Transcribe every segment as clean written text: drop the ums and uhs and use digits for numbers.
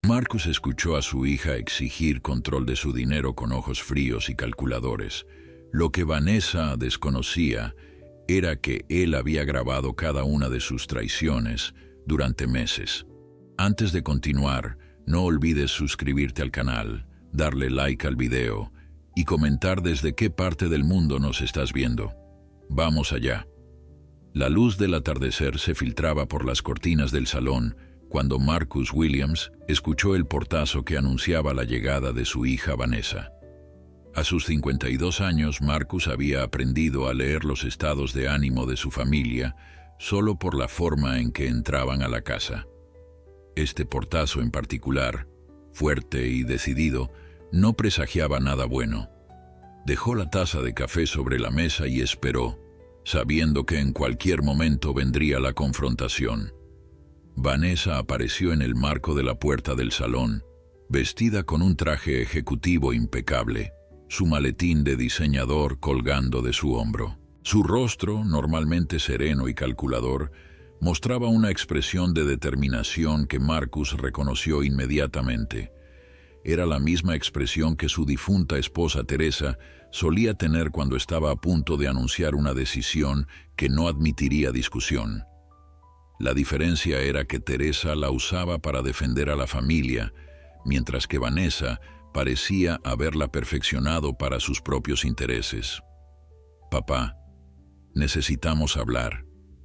Marcus escuchó a su hija exigir control de su dinero con ojos fríos y calculadores. Lo que Vanessa desconocía era que él había grabado cada una de sus traiciones durante meses. Antes de continuar, no olvides suscribirte al canal, darle like al video y comentar desde qué parte del mundo nos estás viendo. Vamos allá. La luz del atardecer se filtraba por las cortinas del salón cuando Marcus Williams escuchó el portazo que anunciaba la llegada de su hija Vanessa. A sus 52 años, Marcus había aprendido a leer los estados de ánimo de su familia solo por la forma en que entraban a la casa. Este portazo en particular, fuerte y decidido, no presagiaba nada bueno. Dejó la taza de café sobre la mesa y esperó, sabiendo que en cualquier momento vendría la confrontación. Vanessa apareció en el marco de la puerta del salón, vestida con un traje ejecutivo impecable, su maletín de diseñador colgando de su hombro. Su rostro, normalmente sereno y calculador, mostraba una expresión de determinación que Marcus reconoció inmediatamente. Era la misma expresión que su difunta esposa Teresa solía tener cuando estaba a punto de anunciar una decisión que no admitiría discusión. La diferencia era que Teresa la usaba para defender a la familia, mientras que Vanessa parecía haberla perfeccionado para sus propios intereses. «Papá, necesitamos hablar»,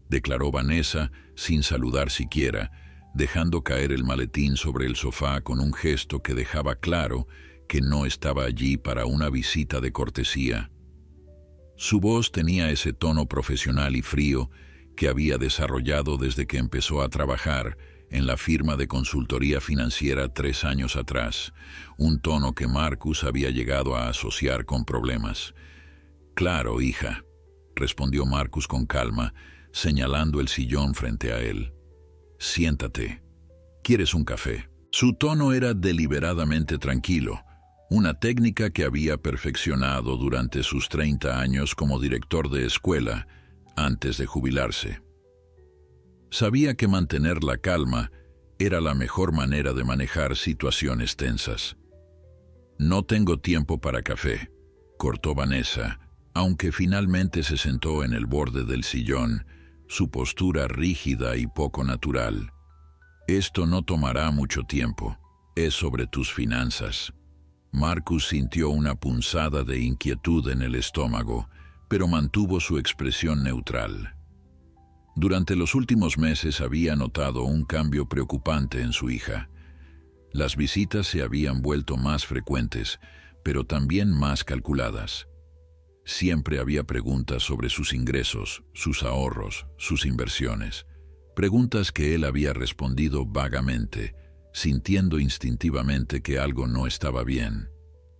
declaró Vanessa sin saludar siquiera, dejando caer el maletín sobre el sofá con un gesto que dejaba claro que no estaba allí para una visita de cortesía. Su voz tenía ese tono profesional y frío que había desarrollado desde que empezó a trabajar en la firma de consultoría financiera 3 años atrás, un tono que Marcus había llegado a asociar con problemas. «Claro, hija», respondió Marcus con calma, señalando el sillón frente a él. «Siéntate. ¿Quieres un café?». Su tono era deliberadamente tranquilo, una técnica que había perfeccionado durante sus 30 años como director de escuela antes de jubilarse. Sabía que mantener la calma era la mejor manera de manejar situaciones tensas. «No tengo tiempo para café», cortó Vanessa, aunque finalmente se sentó en el borde del sillón, su postura rígida y poco natural. «Esto no tomará mucho tiempo. Es sobre tus finanzas». Marcus sintió una punzada de inquietud en el estómago, pero mantuvo su expresión neutral. Durante los últimos meses había notado un cambio preocupante en su hija. Las visitas se habían vuelto más frecuentes, pero también más calculadas. Siempre había preguntas sobre sus ingresos, sus ahorros, sus inversiones. Preguntas que él había respondido vagamente, sintiendo instintivamente que algo no estaba bien.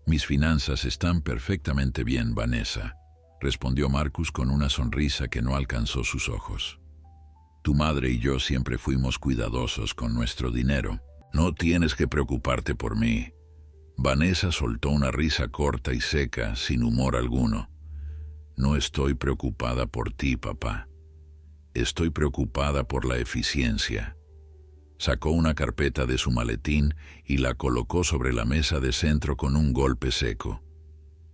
«Mis finanzas están perfectamente bien, Vanessa», respondió Marcus con una sonrisa que no alcanzó sus ojos. «Tu madre y yo siempre fuimos cuidadosos con nuestro dinero. No tienes que preocuparte por mí». Vanessa soltó una risa corta y seca, sin humor alguno. «No estoy preocupada por ti, papá. Estoy preocupada por la eficiencia». Sacó una carpeta de su maletín y la colocó sobre la mesa de centro con un golpe seco.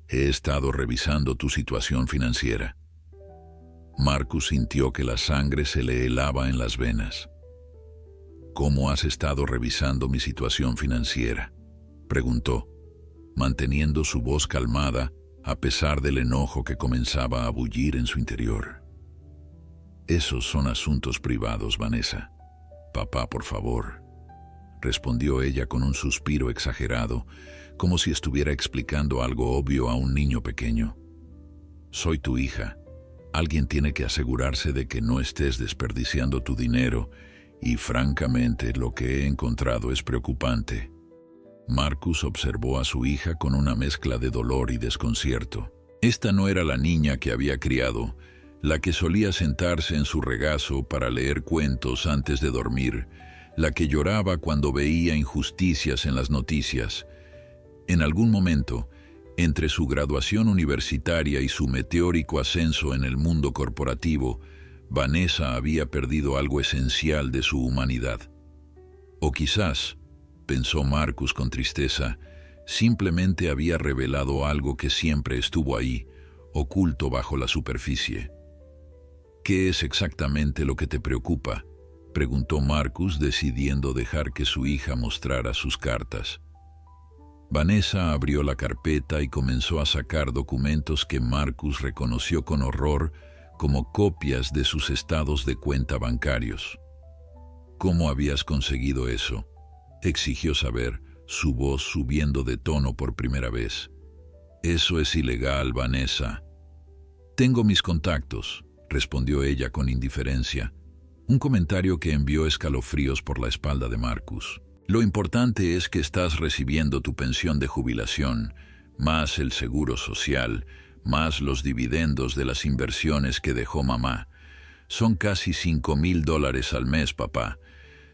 «He estado revisando tu situación financiera». Marcus sintió que la sangre se le helaba en las venas. «¿Cómo has estado revisando mi situación financiera?», preguntó, manteniendo su voz calmada a pesar del enojo que comenzaba a bullir en su interior. «Esos son asuntos privados, Vanessa. Papá, por favor», respondió ella con un suspiro exagerado, como si estuviera explicando algo obvio a un niño pequeño. «Soy tu hija. Alguien tiene que asegurarse de que no estés desperdiciando tu dinero, y francamente lo que he encontrado es preocupante». Marcus observó a su hija con una mezcla de dolor y desconcierto. Esta no era la niña que había criado, la que solía sentarse en su regazo para leer cuentos antes de dormir, la que lloraba cuando veía injusticias en las noticias. En algún momento, entre su graduación universitaria y su meteórico ascenso en el mundo corporativo, Vanessa había perdido algo esencial de su humanidad. O quizás pensó Marcus con tristeza, simplemente había revelado algo que siempre estuvo ahí, oculto bajo la superficie. ¿Qué es exactamente lo que te preocupa?, preguntó Marcus, decidiendo dejar que su hija mostrara sus cartas. Vanessa abrió la carpeta y comenzó a sacar documentos que Marcus reconoció con horror como copias de sus estados de cuenta bancarios. ¿Cómo habías conseguido eso?, exigió saber, su voz subiendo de tono por primera vez. Eso es ilegal, Vanessa. Tengo mis contactos, respondió ella con indiferencia, un comentario que envió escalofríos por la espalda de Marcus. Lo importante es que estás recibiendo tu pensión de jubilación, más el seguro social, más los dividendos de las inversiones que dejó mamá. Son casi $5,000 al mes, papá.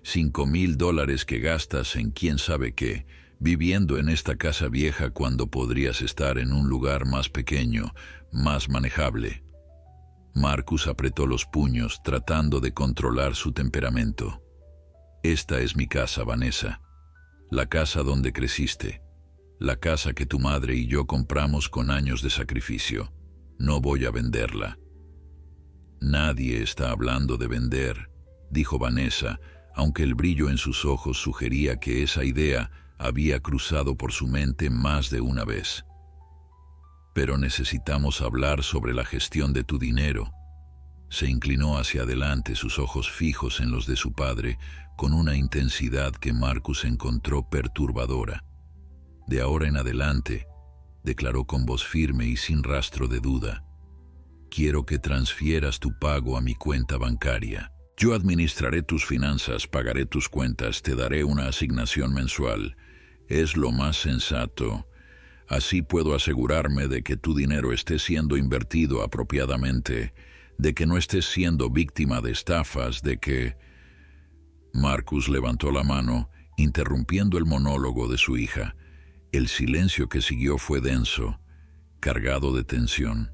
$5,000 que gastas en quién sabe qué, viviendo en esta casa vieja cuando podrías estar en un lugar más pequeño, más manejable. Marcus apretó los puños, tratando de controlar su temperamento. Esta es mi casa, Vanessa. La casa donde creciste. La casa que tu madre y yo compramos con años de sacrificio. No voy a venderla. Nadie está hablando de vender, dijo Vanessa, aunque el brillo en sus ojos sugería que esa idea había cruzado por su mente más de una vez. Pero necesitamos hablar sobre la gestión de tu dinero. Se inclinó hacia adelante, sus ojos fijos en los de su padre, con una intensidad que Marcus encontró perturbadora. De ahora en adelante, declaró con voz firme y sin rastro de duda, quiero que transfieras tu pago a mi cuenta bancaria. Yo administraré tus finanzas, pagaré tus cuentas, te daré una asignación mensual. Es lo más sensato. Así puedo asegurarme de que tu dinero esté siendo invertido apropiadamente, de que no estés siendo víctima de estafas, de que... Marcus levantó la mano, interrumpiendo el monólogo de su hija. El silencio que siguió fue denso, cargado de tensión.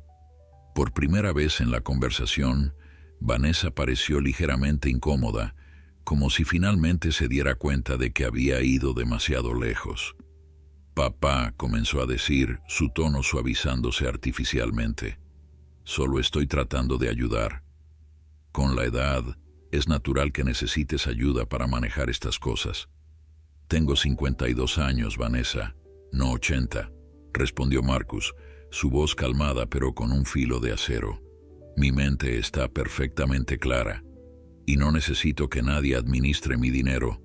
Por primera vez en la conversación, Vanessa pareció ligeramente incómoda, como si finalmente se diera cuenta de que había ido demasiado lejos. Papá, comenzó a decir, su tono suavizándose artificialmente. Solo estoy tratando de ayudar. Con la edad, es natural que necesites ayuda para manejar estas cosas. Tengo 52 años, Vanessa, no 80, respondió Marcus, su voz calmada pero con un filo de acero. Mi mente está perfectamente clara, y no necesito que nadie administre mi dinero.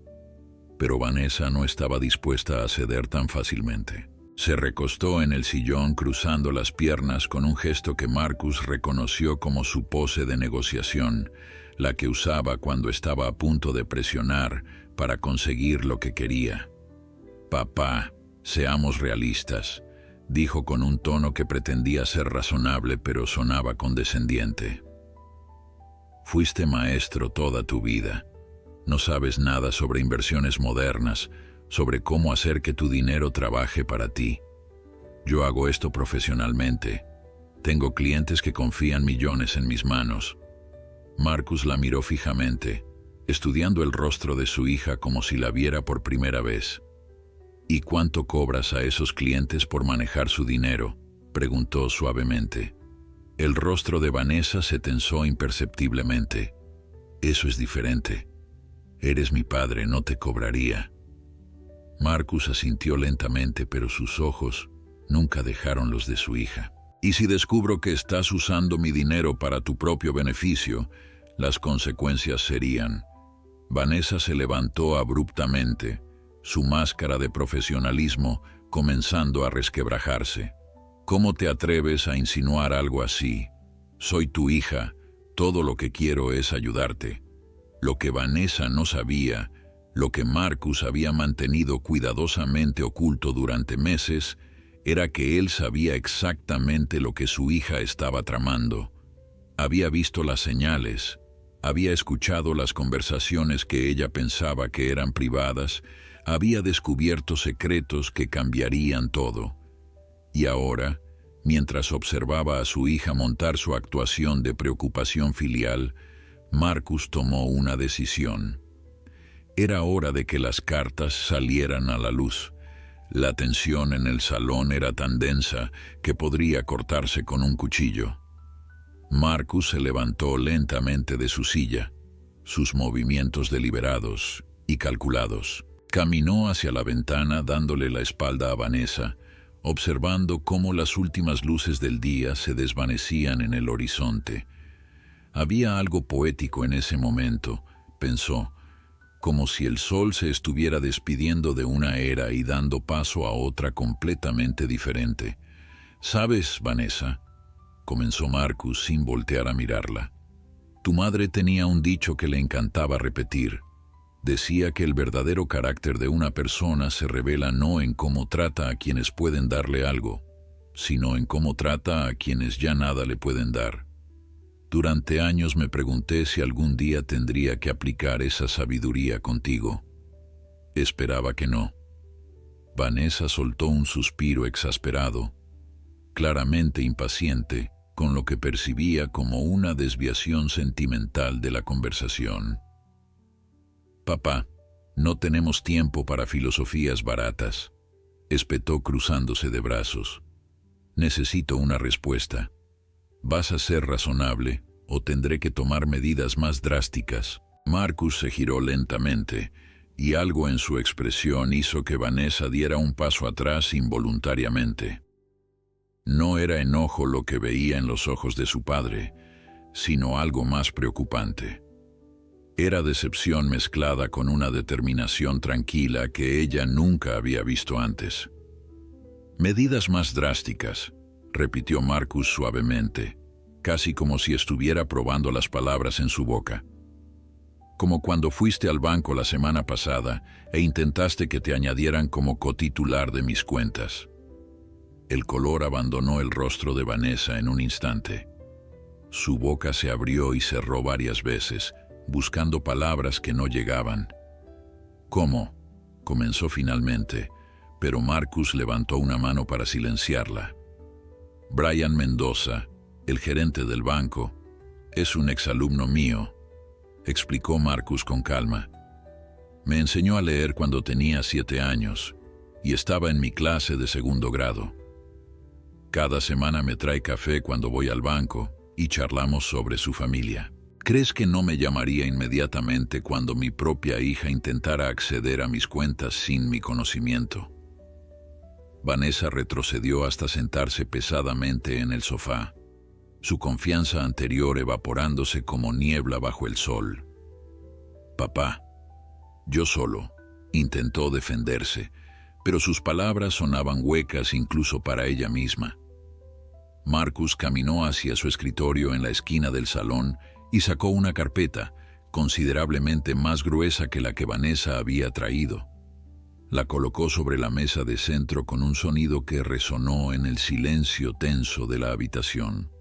Pero Vanessa no estaba dispuesta a ceder tan fácilmente. Se recostó en el sillón cruzando las piernas con un gesto que Marcus reconoció como su pose de negociación, la que usaba cuando estaba a punto de presionar para conseguir lo que quería. Papá, seamos realistas, dijo con un tono que pretendía ser razonable pero sonaba condescendiente. Fuiste maestro toda tu vida. No sabes nada sobre inversiones modernas, sobre cómo hacer que tu dinero trabaje para ti. Yo hago esto profesionalmente. Tengo clientes que confían millones en mis manos. Marcus la miró fijamente, estudiando el rostro de su hija como si la viera por primera vez. ¿Y cuánto cobras a esos clientes por manejar su dinero?, preguntó suavemente. El rostro de Vanessa se tensó imperceptiblemente. Eso es diferente. Eres mi padre, no te cobraría. Marcus asintió lentamente, pero sus ojos nunca dejaron los de su hija. Y si descubro que estás usando mi dinero para tu propio beneficio, las consecuencias serían... Vanessa se levantó abruptamente, su máscara de profesionalismo comenzando a resquebrajarse. ¿Cómo te atreves a insinuar algo así? Soy tu hija, todo lo que quiero es ayudarte. Lo que Vanessa no sabía, lo que Marcus había mantenido cuidadosamente oculto durante meses, era que él sabía exactamente lo que su hija estaba tramando. Había visto las señales, había escuchado las conversaciones que ella pensaba que eran privadas, había descubierto secretos que cambiarían todo. Y ahora, mientras observaba a su hija montar su actuación de preocupación filial, Marcus tomó una decisión. Era hora de que las cartas salieran a la luz. La tensión en el salón era tan densa que podría cortarse con un cuchillo. Marcus se levantó lentamente de su silla, sus movimientos deliberados y calculados. Caminó hacia la ventana dándole la espalda a Vanessa, observando cómo las últimas luces del día se desvanecían en el horizonte. Había algo poético en ese momento, pensó, como si el sol se estuviera despidiendo de una era y dando paso a otra completamente diferente. «¿Sabes, Vanessa?», comenzó Marcus sin voltear a mirarla. «Tu madre tenía un dicho que le encantaba repetir. Decía que el verdadero carácter de una persona se revela no en cómo trata a quienes pueden darle algo, sino en cómo trata a quienes ya nada le pueden dar. Durante años me pregunté si algún día tendría que aplicar esa sabiduría contigo. Esperaba que no». Vanessa soltó un suspiro exasperado, claramente impaciente, con lo que percibía como una desviación sentimental de la conversación. «Papá, no tenemos tiempo para filosofías baratas», espetó cruzándose de brazos. «Necesito una respuesta. ¿Vas a ser razonable o tendré que tomar medidas más drásticas?» Marcus se giró lentamente y algo en su expresión hizo que Vanessa diera un paso atrás involuntariamente. No era enojo lo que veía en los ojos de su padre, sino algo más preocupante. Era decepción mezclada con una determinación tranquila que ella nunca había visto antes. «Medidas más drásticas», repitió Marcus suavemente, casi como si estuviera probando las palabras en su boca. «Como cuando fuiste al banco la semana pasada e intentaste que te añadieran como cotitular de mis cuentas». El color abandonó el rostro de Vanessa en un instante. Su boca se abrió y cerró varias veces, buscando palabras que no llegaban. «¿Cómo?», comenzó finalmente, pero Marcus levantó una mano para silenciarla. «Brian Mendoza, el gerente del banco, es un exalumno mío», explicó Marcus con calma. «Me enseñó a leer cuando tenía 7 años y estaba en mi clase de segundo grado. Cada semana me trae café cuando voy al banco y charlamos sobre su familia. ¿Crees que no me llamaría inmediatamente cuando mi propia hija intentara acceder a mis cuentas sin mi conocimiento?» Vanessa retrocedió hasta sentarse pesadamente en el sofá, su confianza anterior evaporándose como niebla bajo el sol. «Papá, yo solo», intentó defenderse, pero sus palabras sonaban huecas incluso para ella misma. Marcus caminó hacia su escritorio en la esquina del salón y sacó una carpeta, considerablemente más gruesa que la que Vanessa había traído. La colocó sobre la mesa de centro con un sonido que resonó en el silencio tenso de la habitación.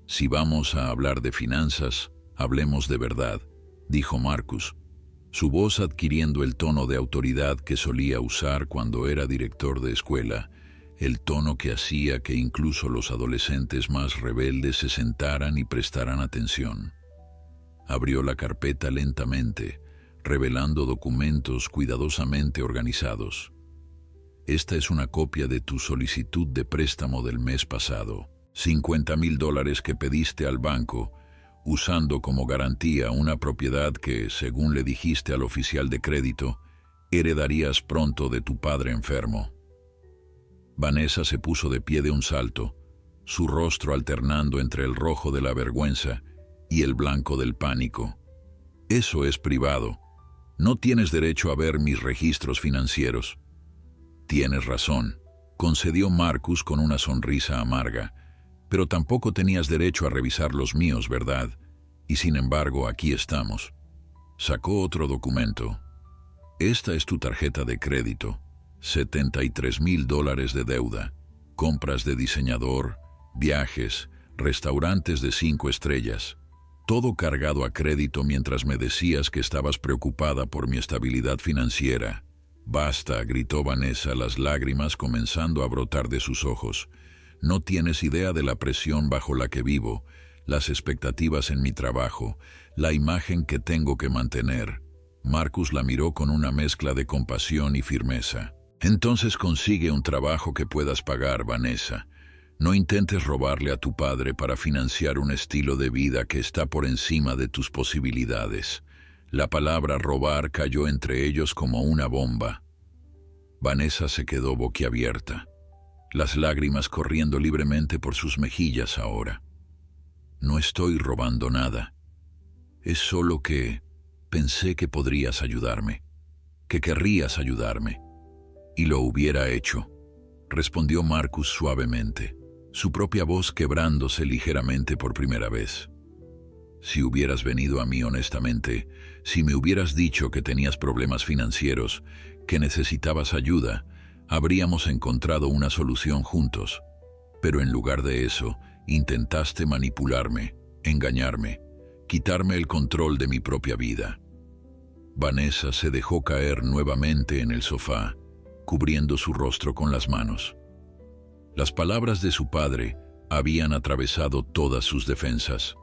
«Si vamos a hablar de finanzas, hablemos de verdad», dijo Marcus, su voz adquiriendo el tono de autoridad que solía usar cuando era director de escuela, el tono que hacía que incluso los adolescentes más rebeldes se sentaran y prestaran atención. Abrió la carpeta lentamente, revelando documentos cuidadosamente organizados. «Esta es una copia de tu solicitud de préstamo del mes pasado. $50,000 que pediste al banco, usando como garantía una propiedad que, según le dijiste al oficial de crédito, heredarías pronto de tu padre enfermo». Vanessa se puso de pie de un salto, su rostro alternando entre el rojo de la vergüenza y el blanco del pánico. «Eso es privado. No tienes derecho a ver mis registros financieros». «Tienes razón», concedió Marcus con una sonrisa amarga, «pero tampoco tenías derecho a revisar los míos, ¿verdad? Y sin embargo, aquí estamos». Sacó otro documento. «Esta es tu tarjeta de crédito. $73,000 de deuda, compras de diseñador, viajes, restaurantes de 5 estrellas. Todo cargado a crédito mientras me decías que estabas preocupada por mi estabilidad financiera». «Basta», gritó Vanessa, las lágrimas comenzando a brotar de sus ojos. «No tienes idea de la presión bajo la que vivo, las expectativas en mi trabajo, la imagen que tengo que mantener. Marcus la miró con una mezcla de compasión y firmeza. Entonces consigue un trabajo que puedas pagar, Vanessa. No intentes robarle a tu padre para financiar un estilo de vida que está por encima de tus posibilidades. La palabra robar cayó entre ellos como una bomba. Vanessa se quedó boquiabierta, las lágrimas corriendo libremente por sus mejillas ahora. No estoy robando nada. Es solo que pensé que podrías ayudarme, que querrías ayudarme. Y lo hubiera hecho, respondió Marcus suavemente, su propia voz quebrándose ligeramente por primera vez. Si hubieras venido a mí honestamente, si me hubieras dicho que tenías problemas financieros, que necesitabas ayuda, habríamos encontrado una solución juntos. Pero en lugar de eso, intentaste manipularme, engañarme, quitarme el control de mi propia vida. Vanessa se dejó caer nuevamente en el sofá, cubriendo su rostro con las manos. Las palabras de su padre habían atravesado todas sus defensas,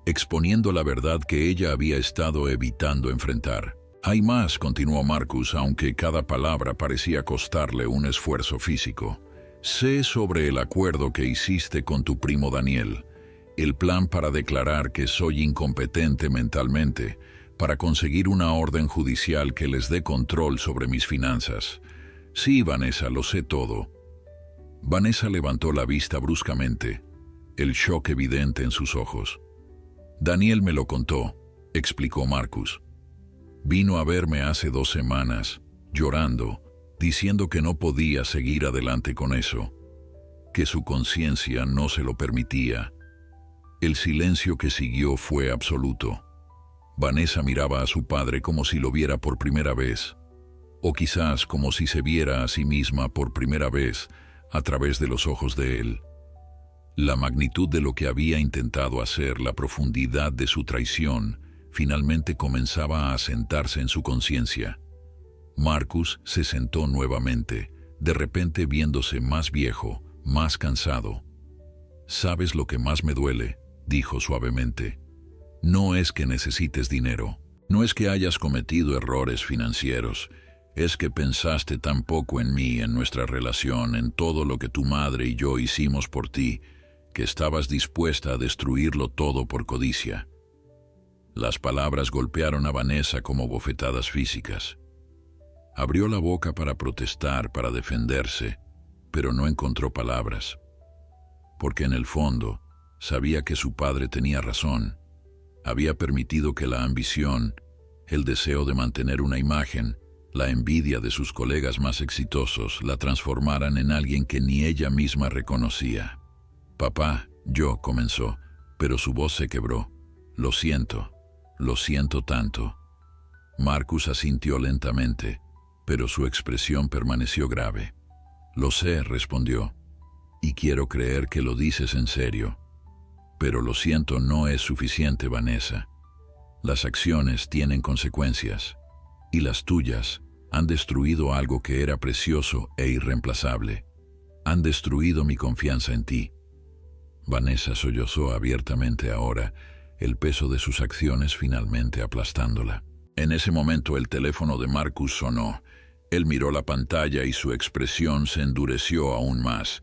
exponiendo la verdad que ella había estado evitando enfrentar. Hay más, continuó Marcus, aunque cada palabra parecía costarle un esfuerzo físico. Sé sobre el acuerdo que hiciste con tu primo Daniel, el plan para declarar que soy incompetente mentalmente, para conseguir una orden judicial que les dé control sobre mis finanzas. Sí, Vanessa, lo sé todo. Vanessa levantó la vista bruscamente, el shock evidente en sus ojos. Daniel me lo contó, explicó Marcus. Vino a verme hace 2 semanas, llorando, diciendo que no podía seguir adelante con eso, que su conciencia no se lo permitía. El silencio que siguió fue absoluto. Vanessa miraba a su padre como si lo viera por primera vez, o quizás como si se viera a sí misma por primera vez a través de los ojos de él. La magnitud de lo que había intentado hacer, la profundidad de su traición, finalmente comenzaba a asentarse en su conciencia. Marcus se sentó nuevamente, de repente viéndose más viejo, más cansado. «¿Sabes lo que más me duele?», dijo suavemente. «No es que necesites dinero, no es que hayas cometido errores financieros, es que pensaste tan poco en mí, en nuestra relación, en todo lo que tu madre y yo hicimos por ti, que estabas dispuesta a destruirlo todo por codicia». Las palabras golpearon a Vanessa como bofetadas físicas. Abrió la boca para protestar, para defenderse, pero no encontró palabras. Porque en el fondo, sabía que su padre tenía razón. Había permitido que la ambición, el deseo de mantener una imagen, la envidia de sus colegas más exitosos, la transformaran en alguien que ni ella misma reconocía. «Papá, yo», comenzó, pero su voz se quebró. Lo siento tanto». Marcus asintió lentamente, pero su expresión permaneció grave. «Lo sé», respondió, «y quiero creer que lo dices en serio. Pero lo siento no es suficiente, Vanessa. Las acciones tienen consecuencias, y las tuyas han destruido algo que era precioso e irreemplazable. Han destruido mi confianza en ti». Vanessa sollozó abiertamente ahora, el peso de sus acciones finalmente aplastándola. En ese momento el teléfono de Marcus sonó. Él miró la pantalla y su expresión se endureció aún más.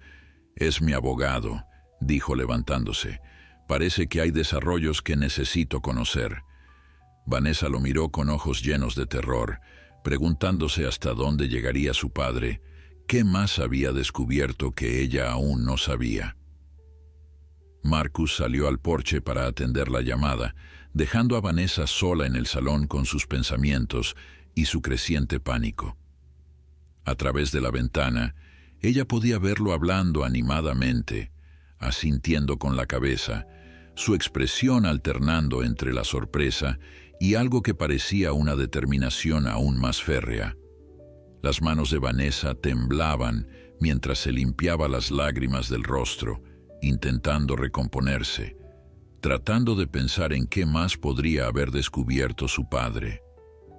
«Es mi abogado», dijo levantándose. «Parece que hay desarrollos que necesito conocer». Vanessa lo miró con ojos llenos de terror, preguntándose hasta dónde llegaría su padre, qué más había descubierto que ella aún no sabía. Marcus salió al porche para atender la llamada, dejando a Vanessa sola en el salón con sus pensamientos y su creciente pánico. A través de la ventana, ella podía verlo hablando animadamente, asintiendo con la cabeza, su expresión alternando entre la sorpresa y algo que parecía una determinación aún más férrea. Las manos de Vanessa temblaban mientras se limpiaba las lágrimas del rostro, intentando recomponerse, tratando de pensar en qué más podría haber descubierto su padre.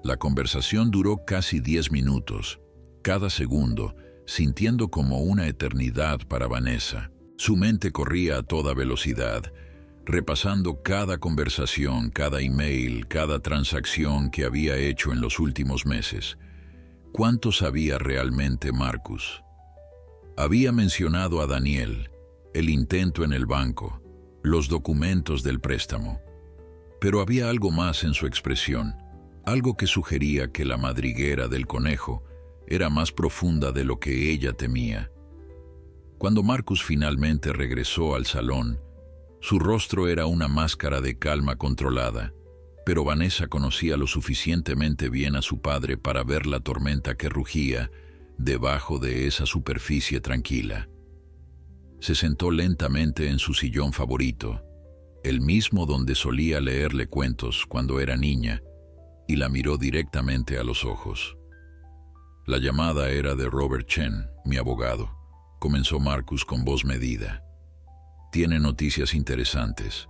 La conversación duró casi 10 minutos, cada segundo sintiendo como una eternidad para Vanessa. Su mente corría a toda velocidad, repasando cada conversación, cada email, cada transacción que había hecho en los últimos meses. ¿Cuánto sabía realmente Marcus? Había mencionado a Daniel, el intento en el banco, los documentos del préstamo. Pero había algo más en su expresión, algo que sugería que la madriguera del conejo era más profunda de lo que ella temía. Cuando Marcus finalmente regresó al salón, su rostro era una máscara de calma controlada, pero Vanessa conocía lo suficientemente bien a su padre para ver la tormenta que rugía debajo de esa superficie tranquila. Se sentó lentamente en su sillón favorito, el mismo donde solía leerle cuentos cuando era niña, y la miró directamente a los ojos. La llamada era de Robert Chen, mi abogado, comenzó Marcus con voz medida. Tiene noticias interesantes.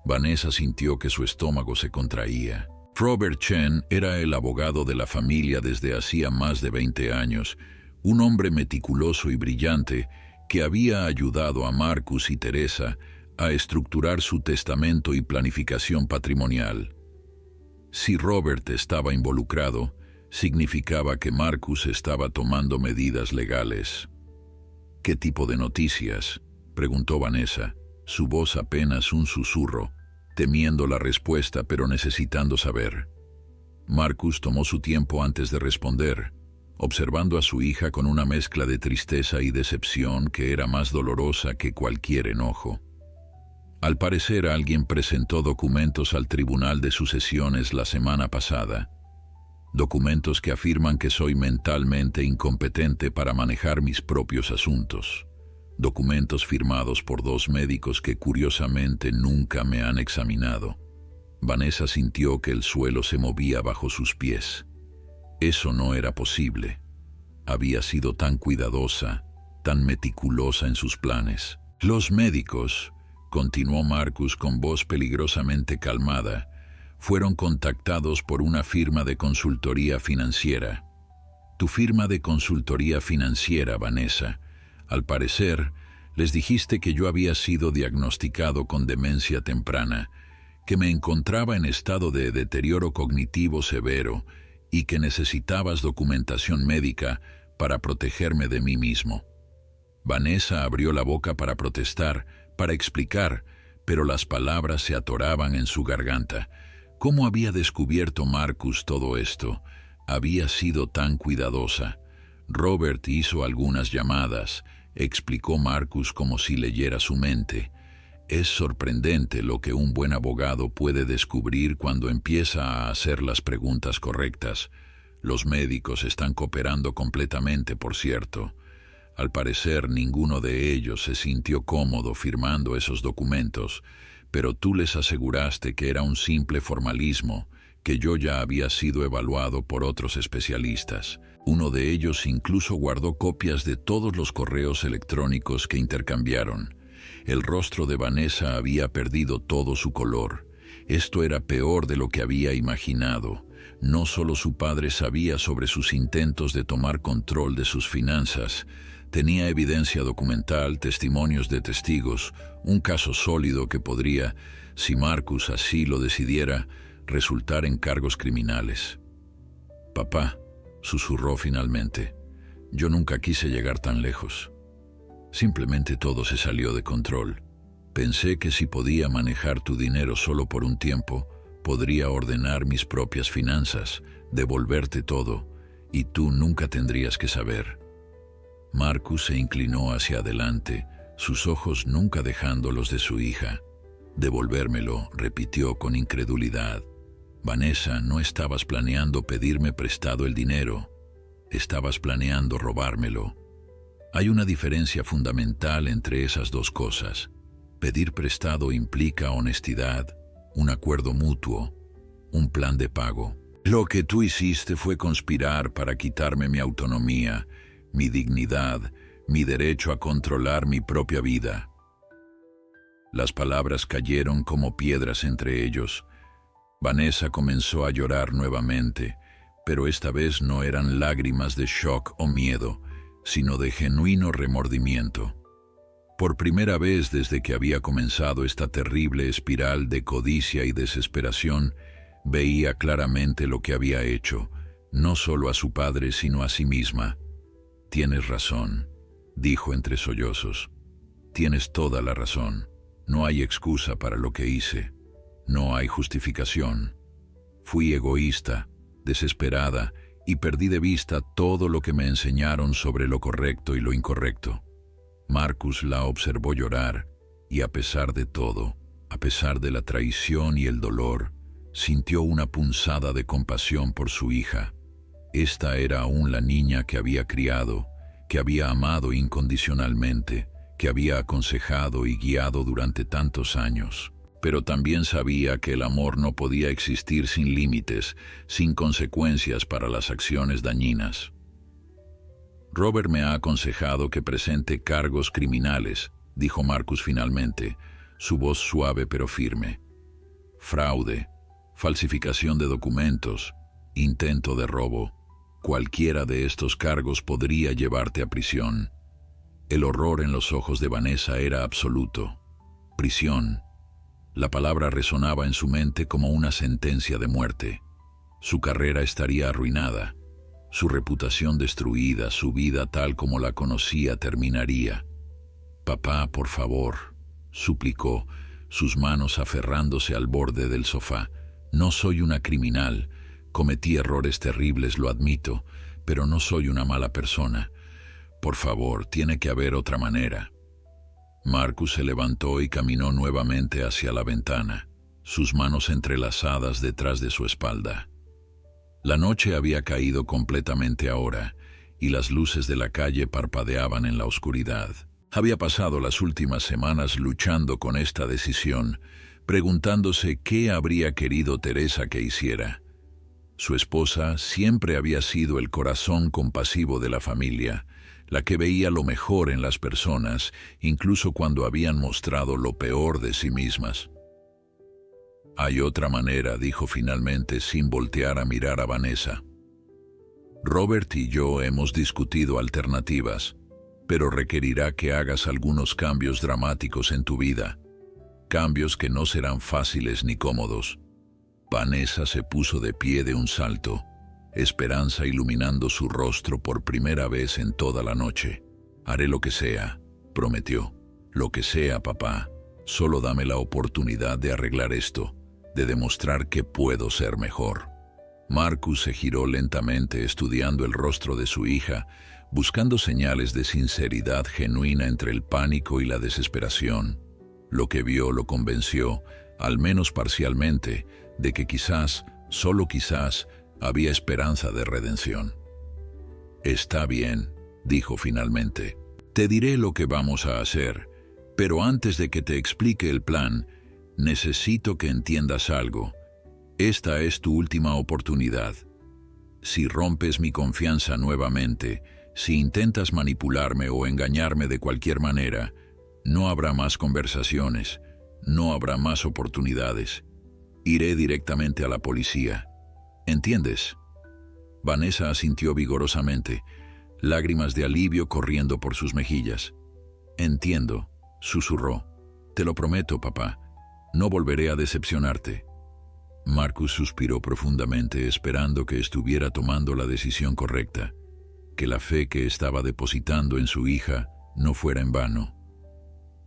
Vanessa sintió que su estómago se contraía. Robert Chen era el abogado de la familia desde hacía más de 20 años, un hombre meticuloso y brillante que había ayudado a Marcus y Teresa a estructurar su testamento y planificación patrimonial. Si Robert estaba involucrado, significaba que Marcus estaba tomando medidas legales. ¿Qué tipo de noticias?, preguntó Vanessa, su voz apenas un susurro, temiendo la respuesta pero necesitando saber. Marcus tomó su tiempo antes de responder, observando a su hija con una mezcla de tristeza y decepción que era más dolorosa que cualquier enojo. Al parecer alguien presentó documentos al Tribunal de Sucesiones la semana pasada. Documentos que afirman que soy mentalmente incompetente para manejar mis propios asuntos. Documentos firmados por 2 médicos que curiosamente nunca me han examinado. Vanessa sintió que el suelo se movía bajo sus pies. Eso no era posible. Había sido tan cuidadosa, tan meticulosa en sus planes. Los médicos, continuó Marcus con voz peligrosamente calmada, fueron contactados por una firma de consultoría financiera. Tu firma de consultoría financiera, Vanessa. Al parecer, les dijiste que yo había sido diagnosticado con demencia temprana, que me encontraba en estado de deterioro cognitivo severo y que necesitabas documentación médica para protegerme de mí mismo. Vanessa abrió la boca para protestar, para explicar, pero las palabras se atoraban en su garganta. ¿Cómo había descubierto Marcus todo esto? Había sido tan cuidadosa. Robert hizo algunas llamadas, explicó Marcus como si leyera su mente. Es sorprendente lo que un buen abogado puede descubrir cuando empieza a hacer las preguntas correctas. Los médicos están cooperando completamente, por cierto. Al parecer, ninguno de ellos se sintió cómodo firmando esos documentos, pero tú les aseguraste que era un simple formalismo, que yo ya había sido evaluado por otros especialistas. Uno de ellos incluso guardó copias de todos los correos electrónicos que intercambiaron. El rostro de Vanessa había perdido todo su color. Esto era peor de lo que había imaginado. No solo su padre sabía sobre sus intentos de tomar control de sus finanzas, tenía evidencia documental, testimonios de testigos, un caso sólido que podría, si Marcus así lo decidiera, resultar en cargos criminales. Papá, susurró finalmente, yo nunca quise llegar tan lejos. Simplemente todo se salió de control. Pensé que si podía manejar tu dinero solo por un tiempo, podría ordenar mis propias finanzas, devolverte todo, y tú nunca tendrías que saber. Marcus se inclinó hacia adelante, sus ojos nunca dejando los de su hija. Devolvérmelo, repitió con incredulidad. Vanessa, no estabas planeando pedirme prestado el dinero. Estabas planeando robármelo. Hay una diferencia fundamental entre esas dos cosas. Pedir prestado implica honestidad, un acuerdo mutuo, un plan de pago. Lo que tú hiciste fue conspirar para quitarme mi autonomía, mi dignidad, mi derecho a controlar mi propia vida. Las palabras cayeron como piedras entre ellos. Vanessa comenzó a llorar nuevamente, pero esta vez no eran lágrimas de shock o miedo, sino de genuino remordimiento. Por primera vez desde que había comenzado esta terrible espiral de codicia y desesperación, veía claramente lo que había hecho, no solo a su padre sino a sí misma. «Tienes razón», dijo entre sollozos. «Tienes toda la razón. No hay excusa para lo que hice. No hay justificación. Fui egoísta, desesperada, y perdí de vista todo lo que me enseñaron sobre lo correcto y lo incorrecto». Marcus la observó llorar, y a pesar de todo, a pesar de la traición y el dolor, sintió una punzada de compasión por su hija. Esta era aún la niña que había criado, que había amado incondicionalmente, que había aconsejado y guiado durante tantos años. Pero también sabía que el amor no podía existir sin límites, sin consecuencias para las acciones dañinas. «Robert me ha aconsejado que presente cargos criminales», dijo Marcus finalmente, su voz suave pero firme. «Fraude, falsificación de documentos, intento de robo. Cualquiera de estos cargos podría llevarte a prisión». El horror en los ojos de Vanessa era absoluto. Prisión. La palabra resonaba en su mente como una sentencia de muerte. Su carrera estaría arruinada, su reputación destruida, su vida tal como la conocía terminaría. «Papá, por favor», suplicó, sus manos aferrándose al borde del sofá. «No soy una criminal. Cometí errores terribles, lo admito, pero no soy una mala persona. Por favor, tiene que haber otra manera». Marcus se levantó y caminó nuevamente hacia la ventana, sus manos entrelazadas detrás de su espalda. La noche había caído completamente ahora, y las luces de la calle parpadeaban en la oscuridad. Había pasado las últimas semanas luchando con esta decisión, preguntándose qué habría querido Teresa que hiciera. Su esposa siempre había sido el corazón compasivo de la familia, la que veía lo mejor en las personas, incluso cuando habían mostrado lo peor de sí mismas. «Hay otra manera», dijo finalmente sin voltear a mirar a Vanessa. «Robert y yo hemos discutido alternativas, pero requerirá que hagas algunos cambios dramáticos en tu vida, cambios que no serán fáciles ni cómodos». Vanessa se puso de pie de un salto, esperanza iluminando su rostro por primera vez en toda la noche. «Haré lo que sea», prometió. «Lo que sea, papá. Solo dame la oportunidad de arreglar esto, de demostrar que puedo ser mejor». Marcus se giró lentamente estudiando el rostro de su hija, buscando señales de sinceridad genuina entre el pánico y la desesperación. Lo que vio lo convenció, al menos parcialmente, de que quizás, solo quizás, había esperanza de redención. «Está bien», dijo finalmente. «Te diré lo que vamos a hacer, pero antes de que te explique el plan, necesito que entiendas algo. Esta es tu última oportunidad. Si rompes mi confianza nuevamente, si intentas manipularme o engañarme de cualquier manera, no habrá más conversaciones, no habrá más oportunidades. Iré directamente a la policía. ¿Entiendes?» Vanessa asintió vigorosamente, lágrimas de alivio corriendo por sus mejillas. «Entiendo», susurró. «Te lo prometo, papá. No volveré a decepcionarte». Marcus suspiró profundamente, esperando que estuviera tomando la decisión correcta, que la fe que estaba depositando en su hija no fuera en vano.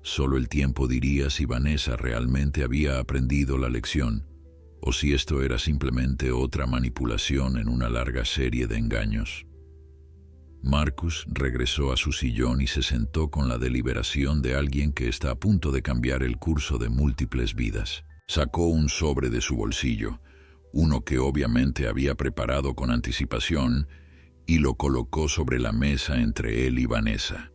Solo el tiempo diría si Vanessa realmente había aprendido la lección, o si esto era simplemente otra manipulación en una larga serie de engaños. Marcus regresó a su sillón y se sentó con la deliberación de alguien que está a punto de cambiar el curso de múltiples vidas. Sacó un sobre de su bolsillo, uno que obviamente había preparado con anticipación, y lo colocó sobre la mesa entre él y Vanessa.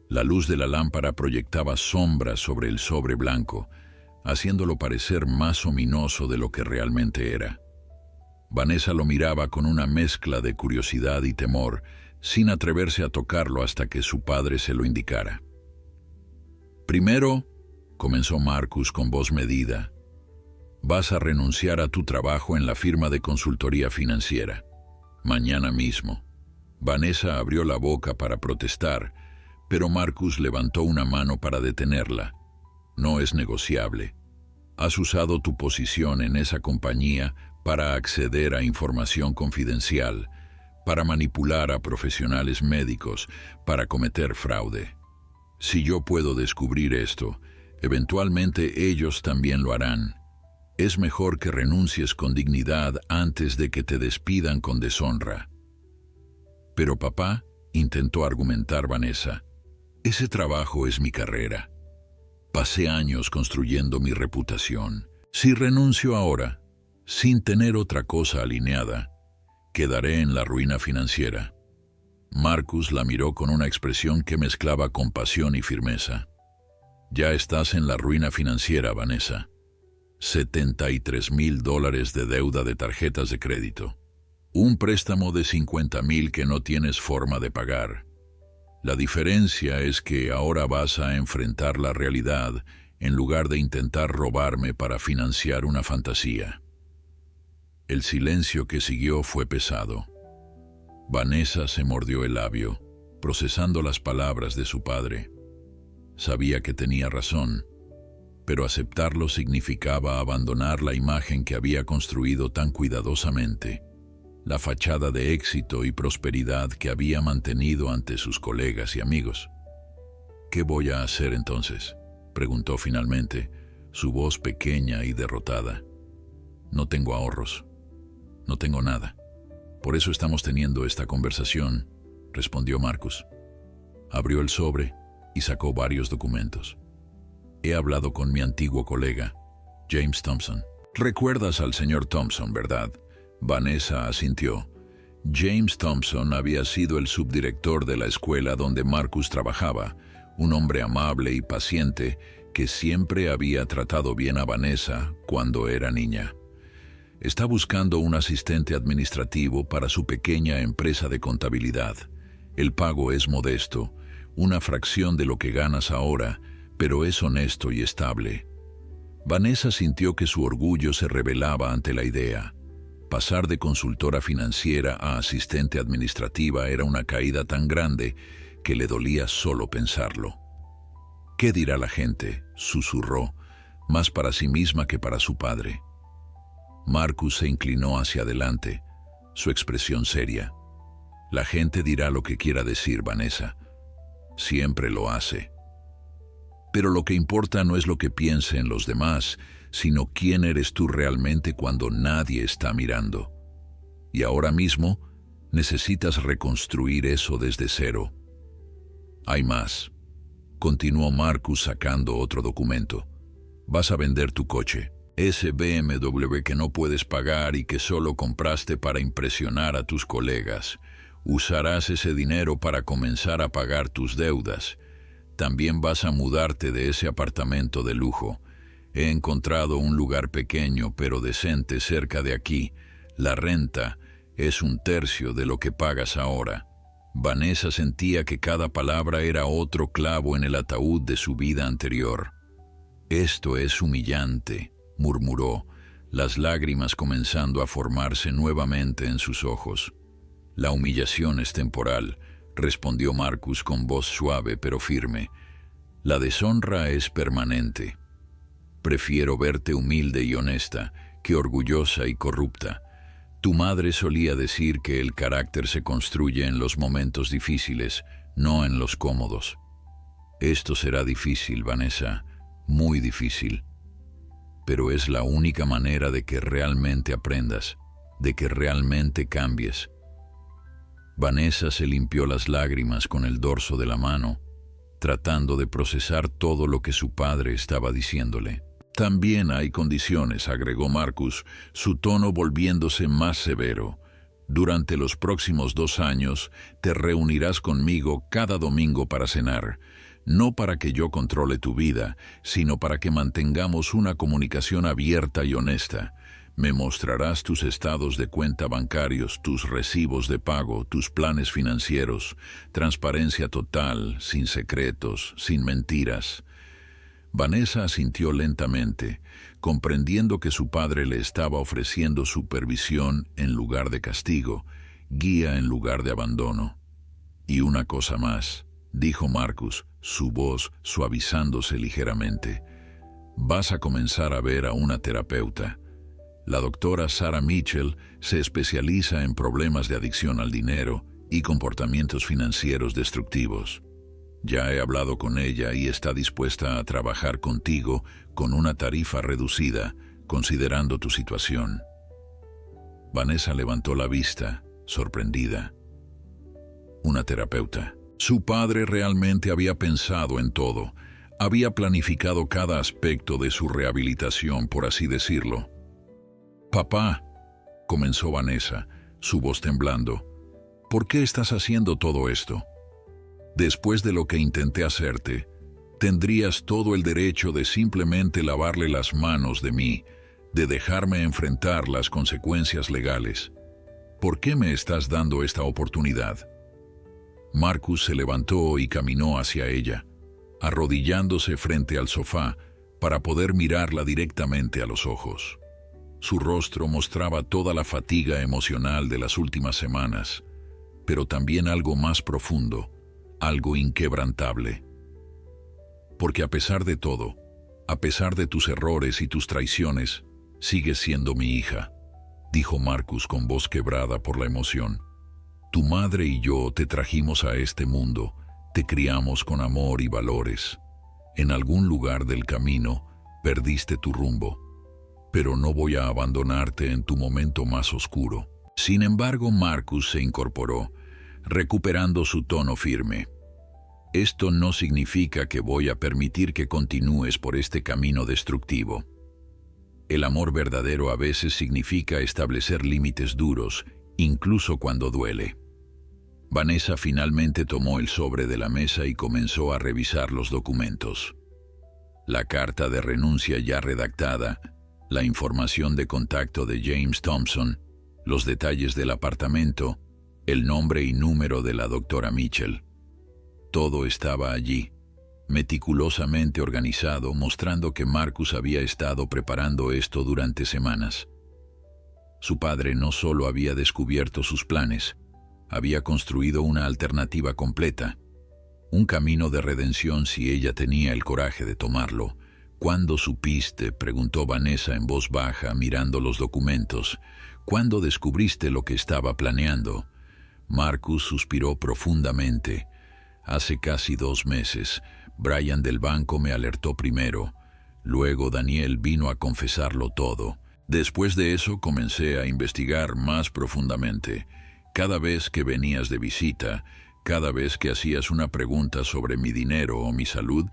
La luz de la lámpara proyectaba sombras sobre el sobre blanco, haciéndolo parecer más ominoso de lo que realmente era. Vanessa lo miraba con una mezcla de curiosidad y temor, sin atreverse a tocarlo hasta que su padre se lo indicara. «Primero», comenzó Marcus con voz medida, «vas a renunciar a tu trabajo en la firma de consultoría financiera. Mañana mismo». Vanessa abrió la boca para protestar, Pero Marcus levantó una mano para detenerla. No es negociable. Has usado tu posición en esa compañía para acceder a información confidencial, para manipular a profesionales médicos, para cometer fraude. Si yo puedo descubrir esto, eventualmente ellos también lo harán. Es mejor que renuncies con dignidad antes de que te despidan con deshonra. Pero papá, intentó argumentar Vanessa, ese trabajo es mi carrera. Pasé años construyendo mi reputación. Si renuncio ahora, sin tener otra cosa alineada, quedaré en la ruina financiera. Marcus la miró con una expresión que mezclaba compasión y firmeza. Ya estás en la ruina financiera, Vanessa. $73,000 de deuda de tarjetas de crédito. Un préstamo de $50,000 que no tienes forma de pagar. La diferencia es que ahora vas a enfrentar la realidad en lugar de intentar robarme para financiar una fantasía. El silencio que siguió fue pesado. Vanessa se mordió el labio, procesando las palabras de su padre. Sabía que tenía razón, pero aceptarlo significaba abandonar la imagen que había construido tan cuidadosamente, la fachada de éxito y prosperidad que había mantenido ante sus colegas y amigos. ¿Qué voy a hacer entonces?, preguntó finalmente, su voz pequeña y derrotada. No tengo ahorros. No tengo nada. Por eso estamos teniendo esta conversación, respondió Marcus. Abrió el sobre y sacó varios documentos. He hablado con mi antiguo colega, James Thompson. ¿Recuerdas al señor Thompson, verdad? Vanessa asintió. James Thompson había sido el subdirector de la escuela donde Marcus trabajaba, un hombre amable y paciente que siempre había tratado bien a Vanessa cuando era niña. Está buscando un asistente administrativo para su pequeña empresa de contabilidad. El pago es modesto, una fracción de lo que ganas ahora, pero es honesto y estable. Vanessa sintió que su orgullo se rebelaba ante la idea. Pasar de consultora financiera a asistente administrativa era una caída tan grande que le dolía solo pensarlo. ¿Qué dirá la gente?, susurró, más para sí misma que para su padre. Marcus se inclinó hacia adelante, su expresión seria. La gente dirá lo que quiera decir, Vanessa. Siempre lo hace. Pero lo que importa no es lo que piensen los demás, sino quién eres tú realmente cuando nadie está mirando. Y ahora mismo necesitas reconstruir eso desde cero. Hay más. Continuó Marcus sacando otro documento. Vas a vender tu coche. Ese BMW que no puedes pagar y que solo compraste para impresionar a tus colegas. Usarás ese dinero para comenzar a pagar tus deudas. También vas a mudarte de ese apartamento de lujo. He encontrado un lugar pequeño pero decente cerca de aquí. La renta es 1/3 de lo que pagas ahora. Vanessa sentía que cada palabra era otro clavo en el ataúd de su vida anterior. Esto es humillante, murmuró, las lágrimas comenzando a formarse nuevamente en sus ojos. La humillación es temporal, respondió Marcus con voz suave pero firme. La deshonra es permanente. Prefiero verte humilde y honesta que orgullosa y corrupta. Tu madre solía decir que el carácter se construye en los momentos difíciles, no en los cómodos. Esto será difícil, Vanessa, muy difícil. Pero es la única manera de que realmente aprendas, de que realmente cambies. Vanessa se limpió las lágrimas con el dorso de la mano, tratando de procesar todo lo que su padre estaba diciéndole. También hay condiciones, agregó Marcus, su tono volviéndose más severo. Durante los próximos 2 años te reunirás conmigo cada domingo para cenar, no para que yo controle tu vida, sino para que mantengamos una comunicación abierta y honesta. Me mostrarás tus estados de cuenta bancarios, tus recibos de pago, tus planes financieros, transparencia total, sin secretos, sin mentiras. Vanessa asintió lentamente, comprendiendo que su padre le estaba ofreciendo supervisión en lugar de castigo, guía en lugar de abandono. Y una cosa más, dijo Marcus, su voz suavizándose ligeramente. Vas a comenzar a ver a una terapeuta. La doctora Sarah Mitchell se especializa en problemas de adicción al dinero y comportamientos financieros destructivos. Ya he hablado con ella y está dispuesta a trabajar contigo con una tarifa reducida, considerando tu situación. Vanessa levantó la vista, sorprendida. Una terapeuta. Su padre realmente había pensado en todo. Había planificado cada aspecto de su rehabilitación, por así decirlo. «Papá», comenzó Vanessa, su voz temblando, «¿por qué estás haciendo todo esto? Después de lo que intenté hacerte, tendrías todo el derecho de simplemente lavarle las manos de mí, de dejarme enfrentar las consecuencias legales. ¿Por qué me estás dando esta oportunidad?» Marcus se levantó y caminó hacia ella, arrodillándose frente al sofá para poder mirarla directamente a los ojos. Su rostro mostraba toda la fatiga emocional de las últimas semanas, pero también algo más profundo, algo inquebrantable. Porque a pesar de todo, a pesar de tus errores y tus traiciones, sigues siendo mi hija, dijo Marcus con voz quebrada por la emoción. Tu madre y yo te trajimos a este mundo, te criamos con amor y valores. En algún lugar del camino perdiste tu rumbo, pero no voy a abandonarte en tu momento más oscuro. Sin embargo, Marcus se incorporó, recuperando su tono firme. Esto no significa que voy a permitir que continúes por este camino destructivo. El amor verdadero a veces significa establecer límites duros, incluso cuando duele. Vanessa finalmente tomó el sobre de la mesa y comenzó a revisar los documentos. La carta de renuncia ya redactada, la información de contacto de James Thompson, los detalles del apartamento, el nombre y número de la doctora Mitchell. Todo estaba allí, meticulosamente organizado, mostrando que Marcus había estado preparando esto durante semanas. Su padre no solo había descubierto sus planes, había construido una alternativa completa, un camino de redención si ella tenía el coraje de tomarlo. «¿Cuándo supiste?», preguntó Vanessa en voz baja, mirando los documentos. «¿Cuándo descubriste lo que estaba planeando?» Marcus suspiró profundamente. «Hace casi 2 meses. Brian del banco me alertó primero. Luego Daniel vino a confesarlo todo. Después de eso comencé a investigar más profundamente. Cada vez que venías de visita, cada vez que hacías una pregunta sobre mi dinero o mi salud,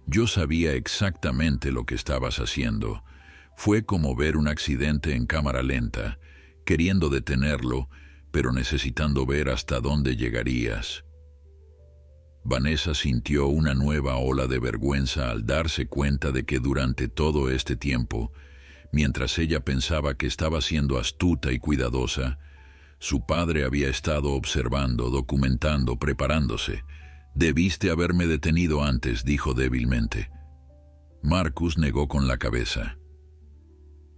yo sabía exactamente lo que estabas haciendo. Fue como ver un accidente en cámara lenta, queriendo detenerlo, pero necesitando ver hasta dónde llegarías». Vanessa sintió una nueva ola de vergüenza al darse cuenta de que durante todo este tiempo, mientras ella pensaba que estaba siendo astuta y cuidadosa, su padre había estado observando, documentando, preparándose. «Debiste haberme detenido antes», dijo débilmente. Marcus negó con la cabeza.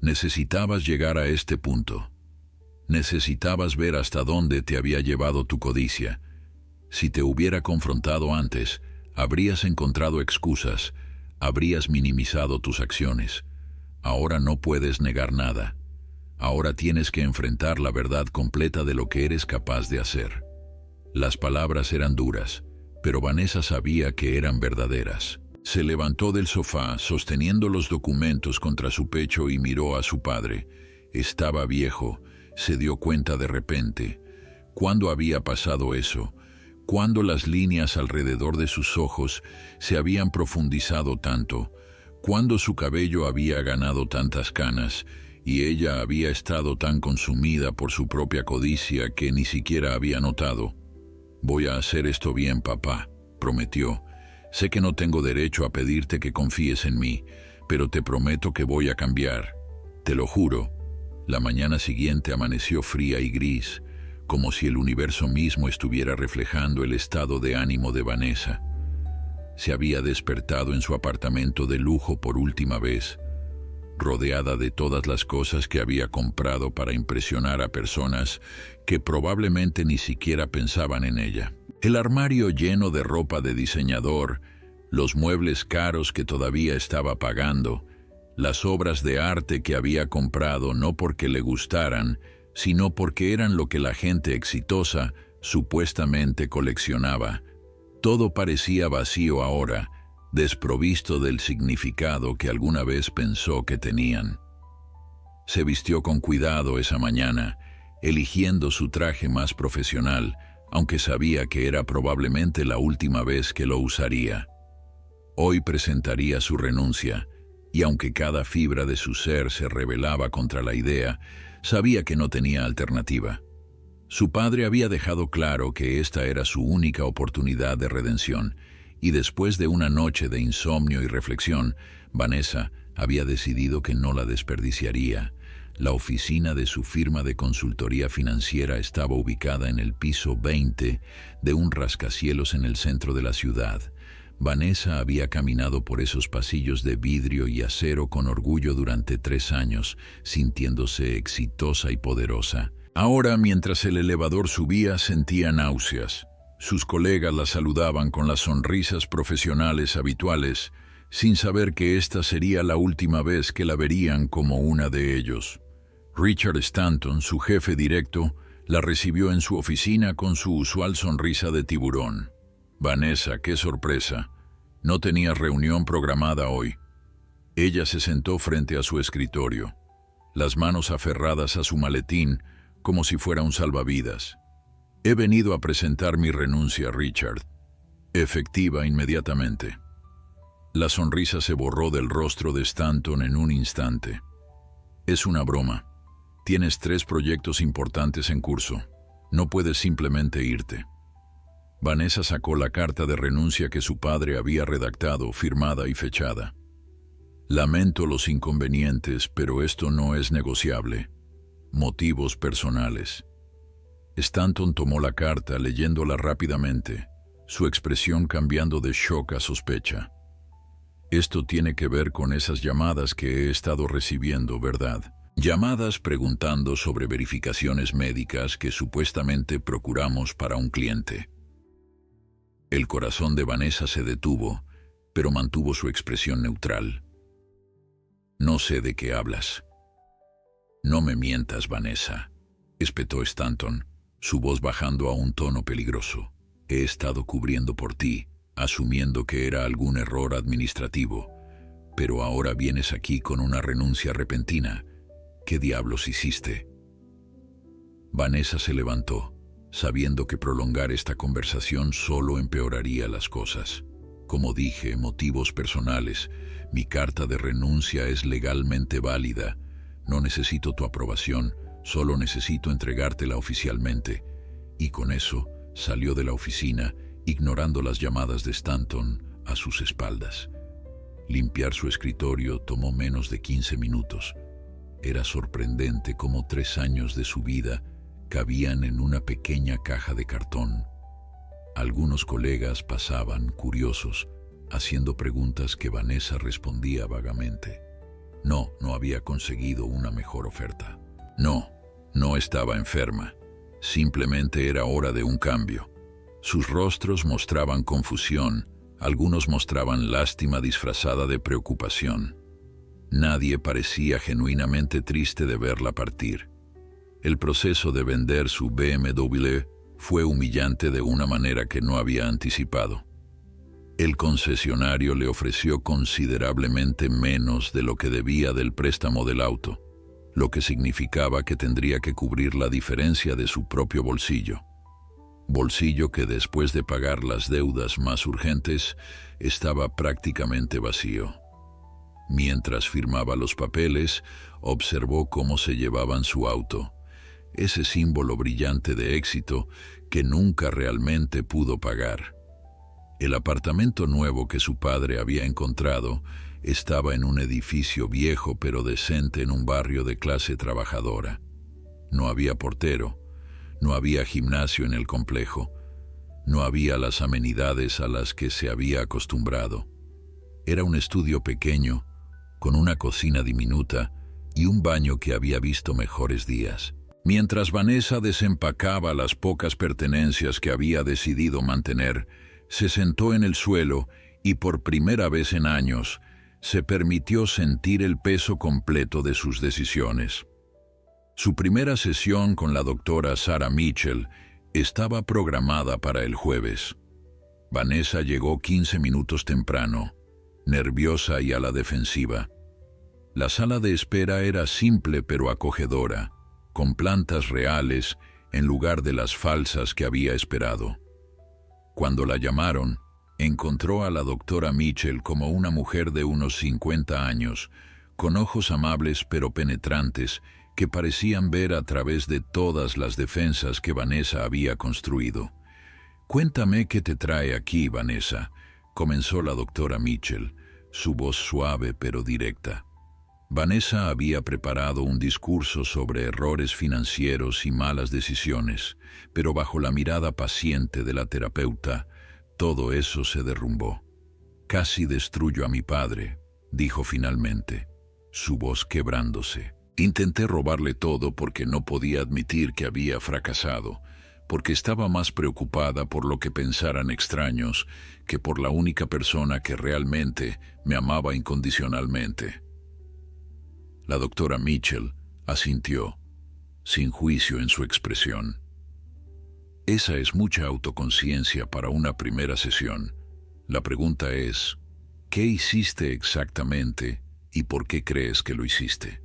«Necesitabas llegar a este punto. Necesitabas ver hasta dónde te había llevado tu codicia. Si te hubiera confrontado antes, habrías encontrado excusas, habrías minimizado tus acciones. Ahora no puedes negar nada. Ahora tienes que enfrentar la verdad completa de lo que eres capaz de hacer». Las palabras eran duras, pero Vanessa sabía que eran verdaderas. Se levantó del sofá, sosteniendo los documentos contra su pecho, y miró a su padre. Estaba viejo, se dio cuenta de repente. ¿Cuándo había pasado eso? ¿Cuándo las líneas alrededor de sus ojos se habían profundizado tanto? ¿Cuándo su cabello había ganado tantas canas? Y ella había estado tan consumida por su propia codicia que ni siquiera había notado. «Voy a hacer esto bien, papá», prometió. «Sé que no tengo derecho a pedirte que confíes en mí, pero te prometo que voy a cambiar. Te lo juro». La mañana siguiente amaneció fría y gris, como si el universo mismo estuviera reflejando el estado de ánimo de Vanessa. Se había despertado en su apartamento de lujo por última vez, rodeada de todas las cosas que había comprado para impresionar a personas que probablemente ni siquiera pensaban en ella. El armario lleno de ropa de diseñador, los muebles caros que todavía estaba pagando, las obras de arte que había comprado no porque le gustaran, sino porque eran lo que la gente exitosa supuestamente coleccionaba. Todo parecía vacío ahora, desprovisto del significado que alguna vez pensó que tenían. Se vistió con cuidado esa mañana, eligiendo su traje más profesional, aunque sabía que era probablemente la última vez que lo usaría. Hoy presentaría su renuncia, y aunque cada fibra de su ser se rebelaba contra la idea, sabía que no tenía alternativa. Su padre había dejado claro que esta era su única oportunidad de redención, y después de una noche de insomnio y reflexión, Vanessa había decidido que no la desperdiciaría. La oficina de su firma de consultoría financiera estaba ubicada en el piso 20 de un rascacielos en el centro de la ciudad. Vanessa había caminado por esos pasillos de vidrio y acero con orgullo durante 3 años, sintiéndose exitosa y poderosa. Ahora, mientras el elevador subía, sentía náuseas. Sus colegas la saludaban con las sonrisas profesionales habituales, sin saber que esta sería la última vez que la verían como una de ellos. Richard Stanton, su jefe directo, la recibió en su oficina con su usual sonrisa de tiburón. «Vanessa, qué sorpresa. No tenía reunión programada hoy». Ella se sentó frente a su escritorio, las manos aferradas a su maletín como si fuera un salvavidas. «He venido a presentar mi renuncia, Richard. Efectiva inmediatamente». La sonrisa se borró del rostro de Stanton en un instante. «Es una broma. Tienes 3 proyectos importantes en curso. No puedes simplemente irte». Vanessa sacó la carta de renuncia que su padre había redactado, firmada y fechada. «Lamento los inconvenientes, pero esto no es negociable. Motivos personales». Stanton tomó la carta leyéndola rápidamente, su expresión cambiando de shock a sospecha. «Esto tiene que ver con esas llamadas que he estado recibiendo, ¿verdad? Llamadas preguntando sobre verificaciones médicas que supuestamente procuramos para un cliente». El corazón de Vanessa se detuvo, pero mantuvo su expresión neutral. «No sé de qué hablas». «No me mientas, Vanessa», espetó Stanton, su voz bajando a un tono peligroso. «He estado cubriendo por ti, asumiendo que era algún error administrativo, pero ahora vienes aquí con una renuncia repentina. ¿Qué diablos hiciste?» Vanessa se levantó, sabiendo que prolongar esta conversación solo empeoraría las cosas. «Como dije, motivos personales. Mi carta de renuncia es legalmente válida. No necesito tu aprobación, solo necesito entregártela oficialmente». Y con eso salió de la oficina, ignorando las llamadas de Stanton a sus espaldas. Limpiar su escritorio tomó menos de 15 minutos. Era sorprendente cómo 3 años de su vida cabían en una pequeña caja de cartón. Algunos colegas pasaban, curiosos, haciendo preguntas que Vanessa respondía vagamente. No había conseguido una mejor oferta. No estaba enferma. Simplemente era hora de un cambio. Sus rostros mostraban confusión, algunos mostraban lástima disfrazada de preocupación. Nadie parecía genuinamente triste de verla partir. El proceso de vender su BMW fue humillante de una manera que no había anticipado. El concesionario le ofreció considerablemente menos de lo que debía del préstamo del auto, lo que significaba que tendría que cubrir la diferencia de su propio bolsillo. Bolsillo que después de pagar las deudas más urgentes estaba prácticamente vacío. Mientras firmaba los papeles, observó cómo se llevaban su auto, ese símbolo brillante de éxito que nunca realmente pudo pagar. El apartamento nuevo que su padre había encontrado estaba en un edificio viejo pero decente en un barrio de clase trabajadora. No había portero, no había gimnasio en el complejo, no había las amenidades a las que se había acostumbrado. Era un estudio pequeño, con una cocina diminuta y un baño que había visto mejores días. Mientras Vanessa desempacaba las pocas pertenencias que había decidido mantener, se sentó en el suelo y por primera vez en años se permitió sentir el peso completo de sus decisiones. Su primera sesión con la doctora Sarah Mitchell estaba programada para el jueves. Vanessa llegó 15 minutos temprano, nerviosa y a la defensiva. La sala de espera era simple pero acogedora, con plantas reales en lugar de las falsas que había esperado. Cuando la llamaron, encontró a la doctora Mitchell como una mujer de unos 50 años, con ojos amables pero penetrantes que parecían ver a través de todas las defensas que Vanessa había construido. «Cuéntame qué te trae aquí, Vanessa», comenzó la doctora Mitchell, su voz suave pero directa. Vanessa había preparado un discurso sobre errores financieros y malas decisiones, pero bajo la mirada paciente de la terapeuta, todo eso se derrumbó. «Casi destruyo a mi padre», dijo finalmente, su voz quebrándose. «Intenté robarle todo porque no podía admitir que había fracasado, porque estaba más preocupada por lo que pensaran extraños que por la única persona que realmente me amaba incondicionalmente». La doctora Mitchell asintió, sin juicio en su expresión. «Esa es mucha autoconciencia para una primera sesión. La pregunta es, ¿qué hiciste exactamente y por qué crees que lo hiciste?».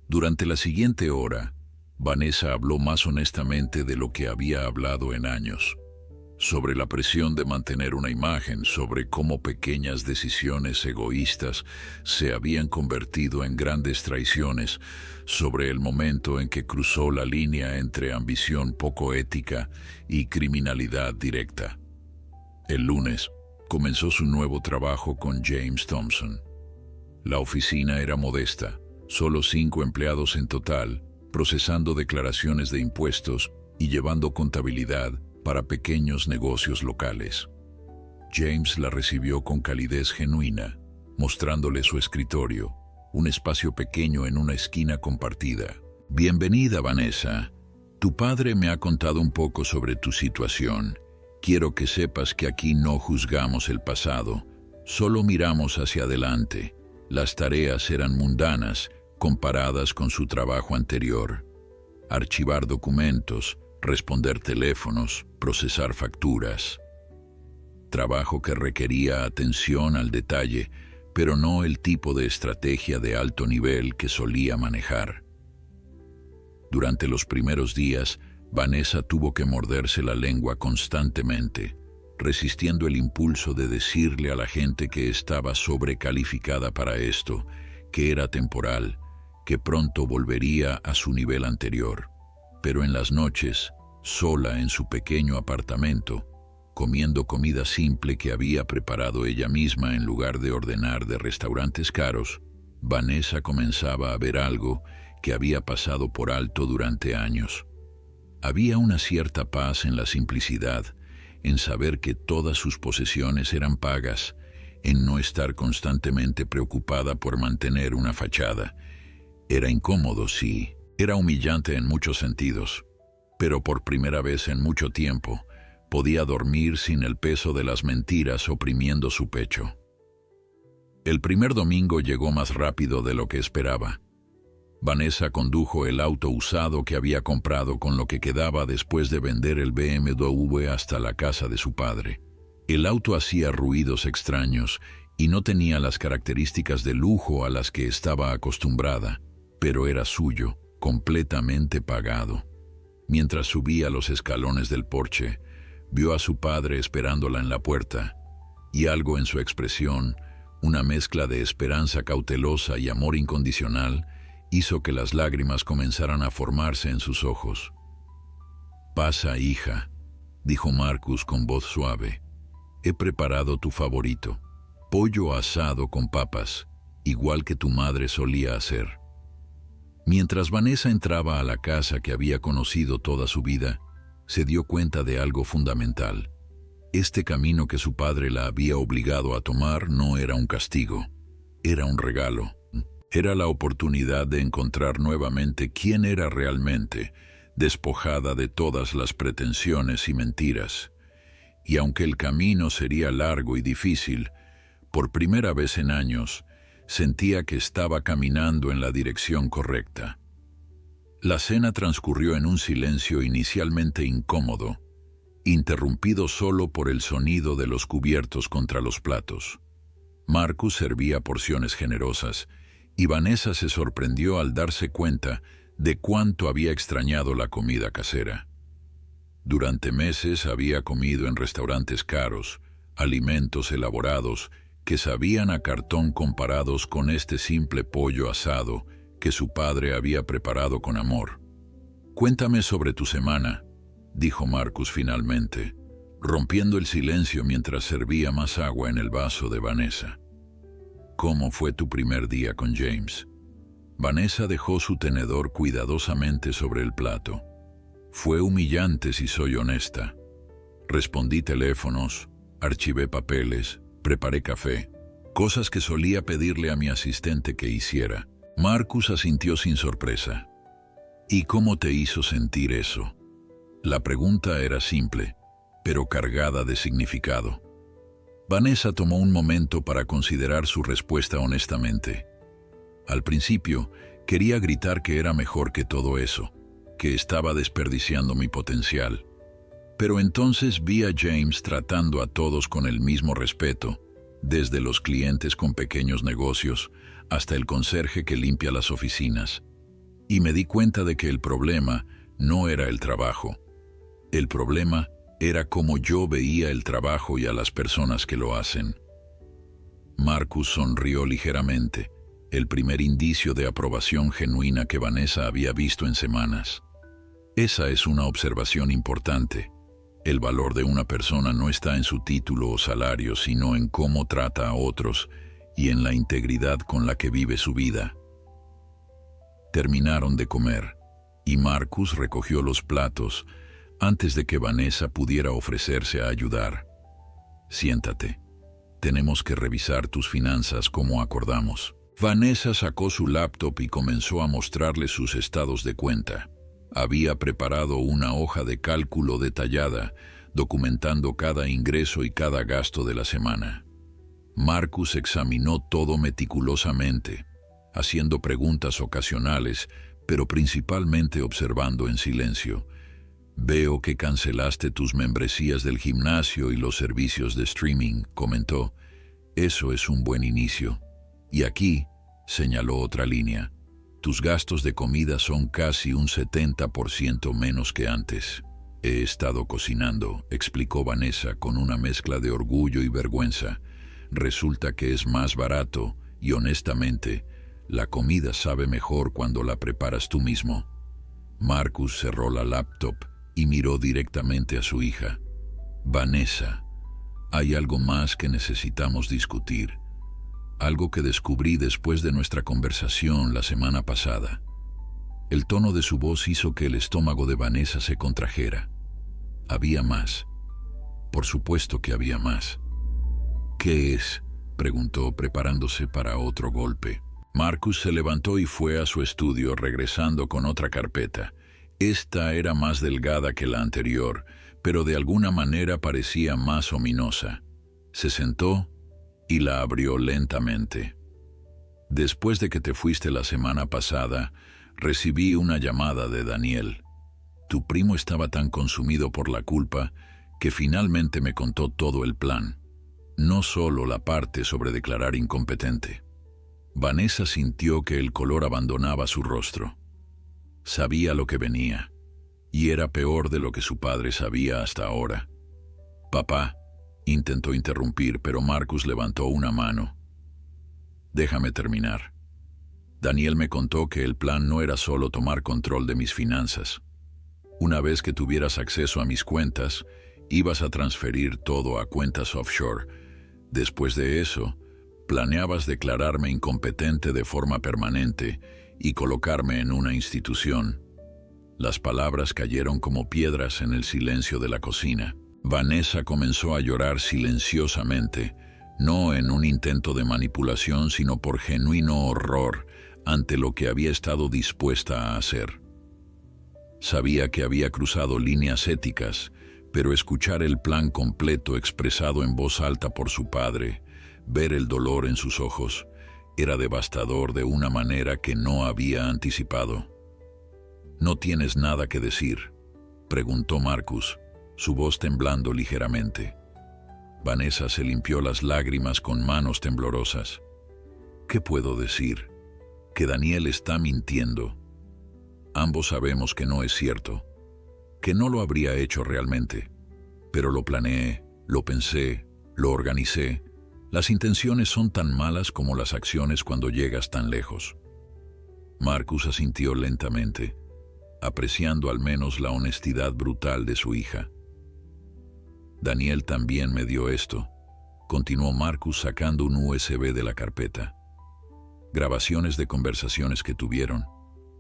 Durante la siguiente hora, Vanessa habló más honestamente de lo que había hablado en años. Sobre la presión de mantener una imagen, sobre cómo pequeñas decisiones egoístas se habían convertido en grandes traiciones, sobre el momento en que cruzó la línea entre ambición poco ética y criminalidad directa. El lunes, comenzó su nuevo trabajo con James Thompson. La oficina era modesta, solo 5 empleados en total, procesando declaraciones de impuestos y llevando contabilidad para pequeños negocios locales. James la recibió con calidez genuina, mostrándole su escritorio, un espacio pequeño en una esquina compartida. «Bienvenida, Vanessa. Tu padre me ha contado un poco sobre tu situación. Quiero que sepas que aquí no juzgamos el pasado, solo miramos hacia adelante. Las tareas eran mundanas comparadas con su trabajo anterior. Archivar documentos, responder teléfonos, procesar facturas. Trabajo que requería atención al detalle, pero no el tipo de estrategia de alto nivel que solía manejar». Durante los primeros días, Vanessa tuvo que morderse la lengua constantemente, resistiendo el impulso de decirle a la gente que estaba sobrecalificada para esto, que era temporal, que pronto volvería a su nivel anterior. Pero en las noches, sola en su pequeño apartamento, comiendo comida simple que había preparado ella misma en lugar de ordenar de restaurantes caros, Vanessa comenzaba a ver algo que había pasado por alto durante años. Había una cierta paz en la simplicidad, en saber que todas sus posesiones eran pagas, en no estar constantemente preocupada por mantener una fachada. Era incómodo, sí. Era humillante en muchos sentidos, pero por primera vez en mucho tiempo podía dormir sin el peso de las mentiras oprimiendo su pecho. El primer domingo llegó más rápido de lo que esperaba. Vanessa condujo el auto usado que había comprado con lo que quedaba después de vender el BMW hasta la casa de su padre. El auto hacía ruidos extraños y no tenía las características de lujo a las que estaba acostumbrada, pero era suyo, completamente pagado. Mientras subía los escalones del porche, vio a su padre esperándola en la puerta, y algo en su expresión, una mezcla de esperanza cautelosa y amor incondicional, hizo que las lágrimas comenzaran a formarse en sus ojos. «Pasa, hija», dijo Marcus con voz suave. «He preparado tu favorito, pollo asado con papas, igual que tu madre solía hacer». Mientras Vanessa entraba a la casa que había conocido toda su vida, se dio cuenta de algo fundamental. Este camino que su padre la había obligado a tomar no era un castigo, era un regalo. Era la oportunidad de encontrar nuevamente quién era realmente, despojada de todas las pretensiones y mentiras. Y aunque el camino sería largo y difícil, por primera vez en años, sentía que estaba caminando en la dirección correcta. La cena transcurrió en un silencio inicialmente incómodo, interrumpido solo por el sonido de los cubiertos contra los platos. Marcus servía porciones generosas, y Vanessa se sorprendió al darse cuenta de cuánto había extrañado la comida casera. Durante meses había comido en restaurantes caros, alimentos elaborados que sabían a cartón comparados con este simple pollo asado que su padre había preparado con amor. «Cuéntame sobre tu semana», dijo Marcus finalmente, rompiendo el silencio mientras servía más agua en el vaso de Vanessa. «¿Cómo fue tu primer día con James?» Vanessa dejó su tenedor cuidadosamente sobre el plato. «Fue humillante, si soy honesta. Respondí teléfonos, archivé papeles, preparé café, cosas que solía pedirle a mi asistente que hiciera». Marcus asintió sin sorpresa. «¿Y cómo te hizo sentir eso?» La pregunta era simple, pero cargada de significado. Vanessa tomó un momento para considerar su respuesta honestamente. Al principio, quería gritar que era mejor que todo eso, que estaba desperdiciando mi potencial. Pero entonces vi a James tratando a todos con el mismo respeto, desde los clientes con pequeños negocios hasta el conserje que limpia las oficinas. Y me di cuenta de que el problema no era el trabajo. El problema era cómo yo veía el trabajo y a las personas que lo hacen. Marcus sonrió ligeramente, el primer indicio de aprobación genuina que Vanessa había visto en semanas. Esa es una observación importante. El valor de una persona no está en su título o salario, sino en cómo trata a otros y en la integridad con la que vive su vida. Terminaron de comer, y Marcus recogió los platos antes de que Vanessa pudiera ofrecerse a ayudar. «Siéntate. Tenemos que revisar tus finanzas como acordamos». Vanessa sacó su laptop y comenzó a mostrarle sus estados de cuenta. Había preparado una hoja de cálculo detallada, documentando cada ingreso y cada gasto de la semana. Marcus examinó todo meticulosamente, haciendo preguntas ocasionales, pero principalmente observando en silencio. «Veo que cancelaste tus membresías del gimnasio y los servicios de streaming», comentó. «Eso es un buen inicio. Y aquí», señaló otra línea, «tus gastos de comida son casi un 70% menos que antes». «He estado cocinando», explicó Vanessa con una mezcla de orgullo y vergüenza. «Resulta que es más barato y, honestamente, la comida sabe mejor cuando la preparas tú mismo». Marcus cerró la laptop y miró directamente a su hija. «Vanessa, hay algo más que necesitamos discutir. Algo que descubrí después de nuestra conversación la semana pasada». El tono de su voz hizo que el estómago de Vanessa se contrajera. Había más. Por supuesto que había más. «¿Qué es?», preguntó, preparándose para otro golpe. Marcus se levantó y fue a su estudio, regresando con otra carpeta. Esta era más delgada que la anterior, pero de alguna manera parecía más ominosa. Se sentó y la abrió lentamente. «Después de que te fuiste la semana pasada, recibí una llamada de Daniel. Tu primo estaba tan consumido por la culpa que finalmente me contó todo el plan, no solo la parte sobre declarar incompetente». Vanessa sintió que el color abandonaba su rostro. Sabía lo que venía, y era peor de lo que su padre sabía hasta ahora. «Papá», intentó interrumpir, pero Marcus levantó una mano. «Déjame terminar. Daniel me contó que el plan no era solo tomar control de mis finanzas. Una vez que tuvieras acceso a mis cuentas, ibas a transferir todo a cuentas offshore. Después de eso, planeabas declararme incompetente de forma permanente y colocarme en una institución». Las palabras cayeron como piedras en el silencio de la cocina. Vanessa comenzó a llorar silenciosamente, no en un intento de manipulación, sino por genuino horror ante lo que había estado dispuesta a hacer. Sabía que había cruzado líneas éticas, pero escuchar el plan completo expresado en voz alta por su padre, ver el dolor en sus ojos, era devastador de una manera que no había anticipado. «¿No tienes nada que decir?», preguntó Marcus, su voz temblando ligeramente. Vanessa se limpió las lágrimas con manos temblorosas. «¿Qué puedo decir? Que Daniel está mintiendo. Ambos sabemos que no es cierto, que no lo habría hecho realmente, pero lo planeé, lo pensé, lo organicé. Las intenciones son tan malas como las acciones cuando llegas tan lejos». Marcus asintió lentamente, apreciando al menos la honestidad brutal de su hija. «Daniel también me dio esto», continuó Marcus sacando un USB de la carpeta. Grabaciones de conversaciones que tuvieron,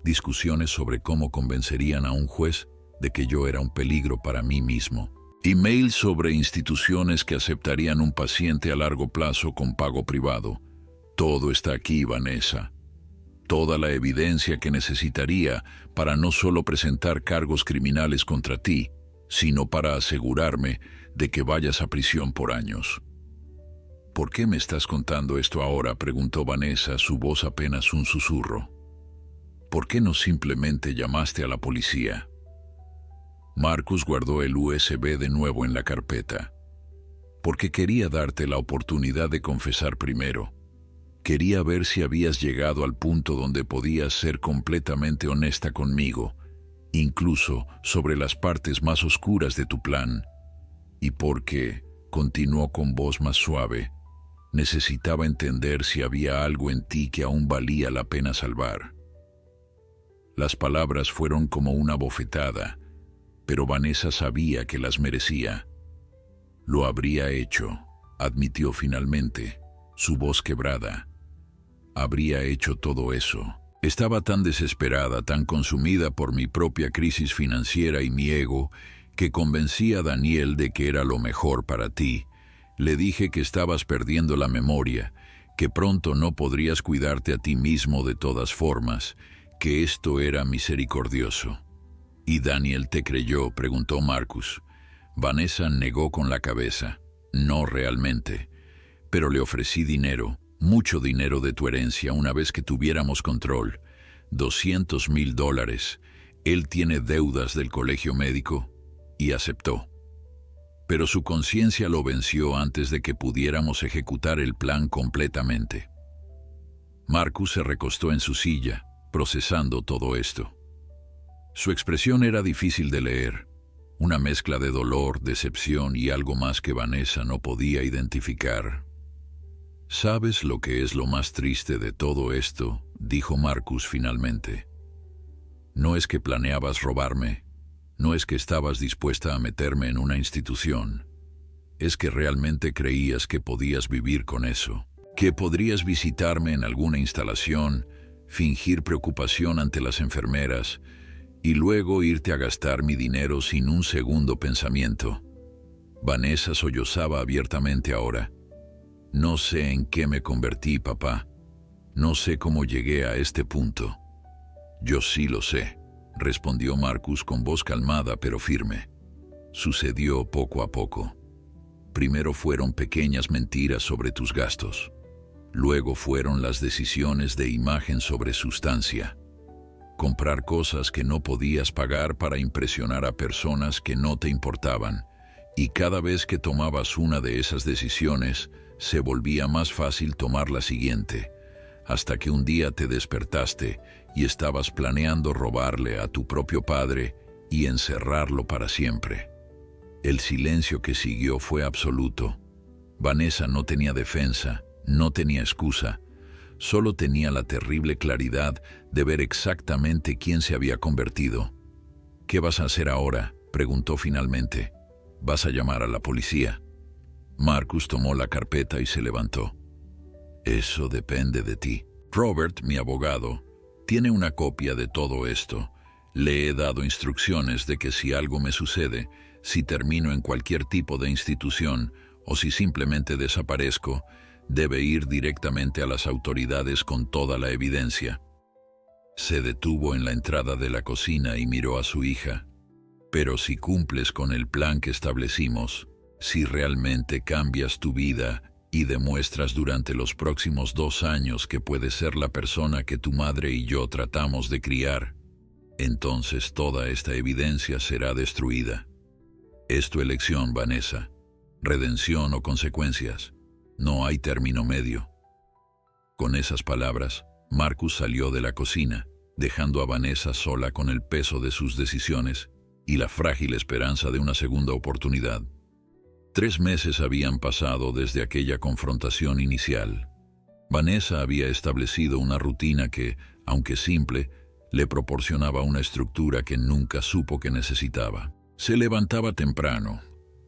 discusiones sobre cómo convencerían a un juez de que yo era un peligro para mí mismo. Emails sobre instituciones que aceptarían un paciente a largo plazo con pago privado. Todo está aquí, Vanessa. Toda la evidencia que necesitaría para no solo presentar cargos criminales contra ti, sino para asegurarme de que vayas a prisión por años. «¿Por qué me estás contando esto ahora?», preguntó Vanessa, su voz apenas un susurro. «¿Por qué no simplemente llamaste a la policía?». Marcus guardó el USB de nuevo en la carpeta. «Porque quería darte la oportunidad de confesar primero. Quería ver si habías llegado al punto donde podías ser completamente honesta conmigo, incluso sobre las partes más oscuras de tu plan. Y porque», continuó con voz más suave, «necesitaba entender si había algo en ti que aún valía la pena salvar». Las palabras fueron como una bofetada, pero Vanessa sabía que las merecía. «Lo habría hecho», admitió finalmente, su voz quebrada. «Habría hecho todo eso. Estaba tan desesperada, tan consumida por mi propia crisis financiera y mi ego, que convencí a Daniel de que era lo mejor para ti. Le dije que estabas perdiendo la memoria, que pronto no podrías cuidarte a ti mismo de todas formas, que esto era misericordioso». «¿Y Daniel te creyó?», preguntó Marcus. Vanessa negó con la cabeza. «No realmente, pero le ofrecí dinero, mucho dinero de tu herencia una vez que tuviéramos control. $200,000. Él tiene deudas del colegio médico», y aceptó. Pero su conciencia lo venció antes de que pudiéramos ejecutar el plan completamente. Marcus se recostó en su silla, procesando todo esto. Su expresión era difícil de leer, una mezcla de dolor, decepción y algo más que Vanessa no podía identificar. «¿Sabes lo que es lo más triste de todo esto?», dijo Marcus finalmente. «No es que planeabas robarme, no es que estabas dispuesta a meterme en una institución, es que realmente creías que podías vivir con eso, que podrías visitarme en alguna instalación, fingir preocupación ante las enfermeras y luego irte a gastar mi dinero sin un segundo pensamiento». Vanessa sollozaba abiertamente ahora. «No sé en qué me convertí, papá. No sé cómo llegué a este punto». «Yo sí lo sé», respondió Marcus con voz calmada pero firme. «Sucedió poco a poco. Primero fueron pequeñas mentiras sobre tus gastos. Luego fueron las decisiones de imagen sobre sustancia. Comprar cosas que no podías pagar para impresionar a personas que no te importaban. Y cada vez que tomabas una de esas decisiones, se volvía más fácil tomar la siguiente, hasta que un día te despertaste y estabas planeando robarle a tu propio padre y encerrarlo para siempre». El silencio que siguió fue absoluto. Vanessa no tenía defensa, no tenía excusa, solo tenía la terrible claridad de ver exactamente quién se había convertido. «¿Qué vas a hacer ahora?», preguntó finalmente. «¿Vas a llamar a la policía?». Marcus tomó la carpeta y se levantó. «Eso depende de ti. Robert, mi abogado, tiene una copia de todo esto. Le he dado instrucciones de que si algo me sucede, si termino en cualquier tipo de institución o si simplemente desaparezco, debe ir directamente a las autoridades con toda la evidencia. Se detuvo en la entrada de la cocina y miró a su hija. Pero si cumples con el plan que establecimos, si realmente cambias tu vida y demuestras durante los próximos 2 años que puedes ser la persona que tu madre y yo tratamos de criar, entonces toda esta evidencia será destruida. Es tu elección, Vanessa. Redención o consecuencias. No hay término medio. Con esas palabras, Marcus salió de la cocina, dejando a Vanessa sola con el peso de sus decisiones y la frágil esperanza de una segunda oportunidad. 3 meses habían pasado desde aquella confrontación inicial. Vanessa había establecido una rutina que, aunque simple, le proporcionaba una estructura que nunca supo que necesitaba. Se levantaba temprano,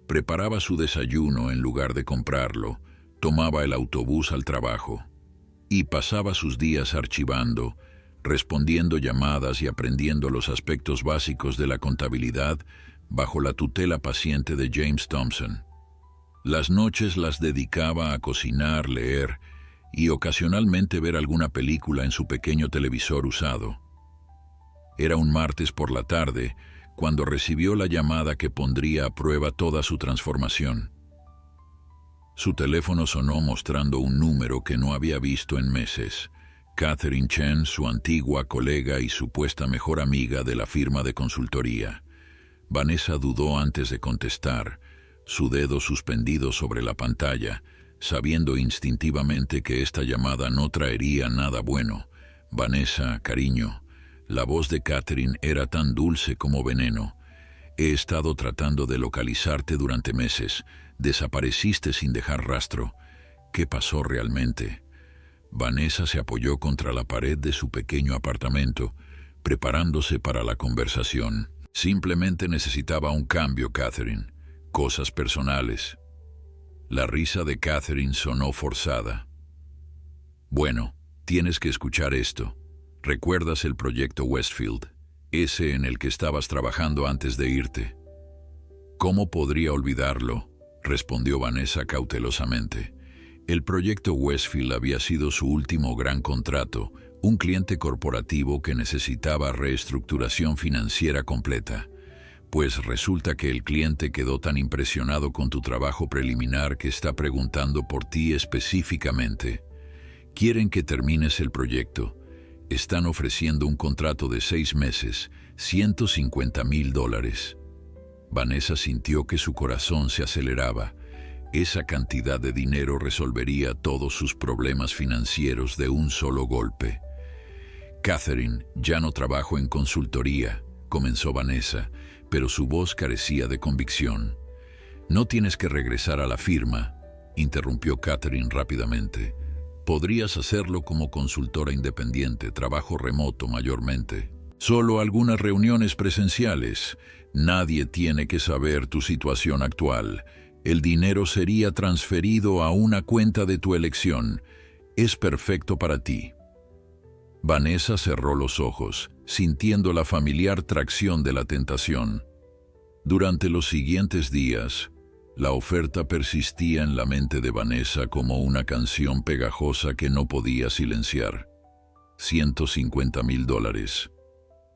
preparaba su desayuno en lugar de comprarlo, tomaba el autobús al trabajo y pasaba sus días archivando, respondiendo llamadas y aprendiendo los aspectos básicos de la contabilidad bajo la tutela paciente de James Thompson. Las noches las dedicaba a cocinar, leer y ocasionalmente ver alguna película en su pequeño televisor usado. Era un martes por la tarde cuando recibió la llamada que pondría a prueba toda su transformación. Su teléfono sonó mostrando un número que no había visto en meses. Catherine Chen, su antigua colega y supuesta mejor amiga de la firma de consultoría. Vanessa dudó antes de contestar, su dedo suspendido sobre la pantalla, sabiendo instintivamente que esta llamada no traería nada bueno. Vanessa, cariño. La voz de Catherine era tan dulce como veneno. He estado tratando de localizarte durante meses. Desapareciste sin dejar rastro. ¿Qué pasó realmente? Vanessa se apoyó contra la pared de su pequeño apartamento, preparándose para la conversación. Simplemente necesitaba un cambio, Catherine. Cosas personales. La risa de Catherine sonó forzada. Bueno, tienes que escuchar esto. ¿Recuerdas el proyecto Westfield? Ese en el que estabas trabajando antes de irte. ¿Cómo podría olvidarlo?, respondió Vanessa cautelosamente. El proyecto Westfield había sido su último gran contrato, un cliente corporativo que necesitaba reestructuración financiera completa. Pues resulta que el cliente quedó tan impresionado con tu trabajo preliminar que está preguntando por ti específicamente. Quieren que termines el proyecto. Están ofreciendo un contrato de 6 meses, $150,000. Vanessa sintió que su corazón se aceleraba. Esa cantidad de dinero resolvería todos sus problemas financieros de un solo golpe. Catherine, ya no trabajo en consultoría, comenzó Vanessa, pero su voz carecía de convicción. No tienes que regresar a la firma, interrumpió Catherine rápidamente. Podrías hacerlo como consultora independiente, trabajo remoto mayormente. Solo algunas reuniones presenciales. Nadie tiene que saber tu situación actual. El dinero sería transferido a una cuenta de tu elección. Es perfecto para ti. Vanessa cerró los ojos, sintiendo la familiar tracción de la tentación. Durante los siguientes días, la oferta persistía en la mente de Vanessa como una canción pegajosa que no podía silenciar. $150,000.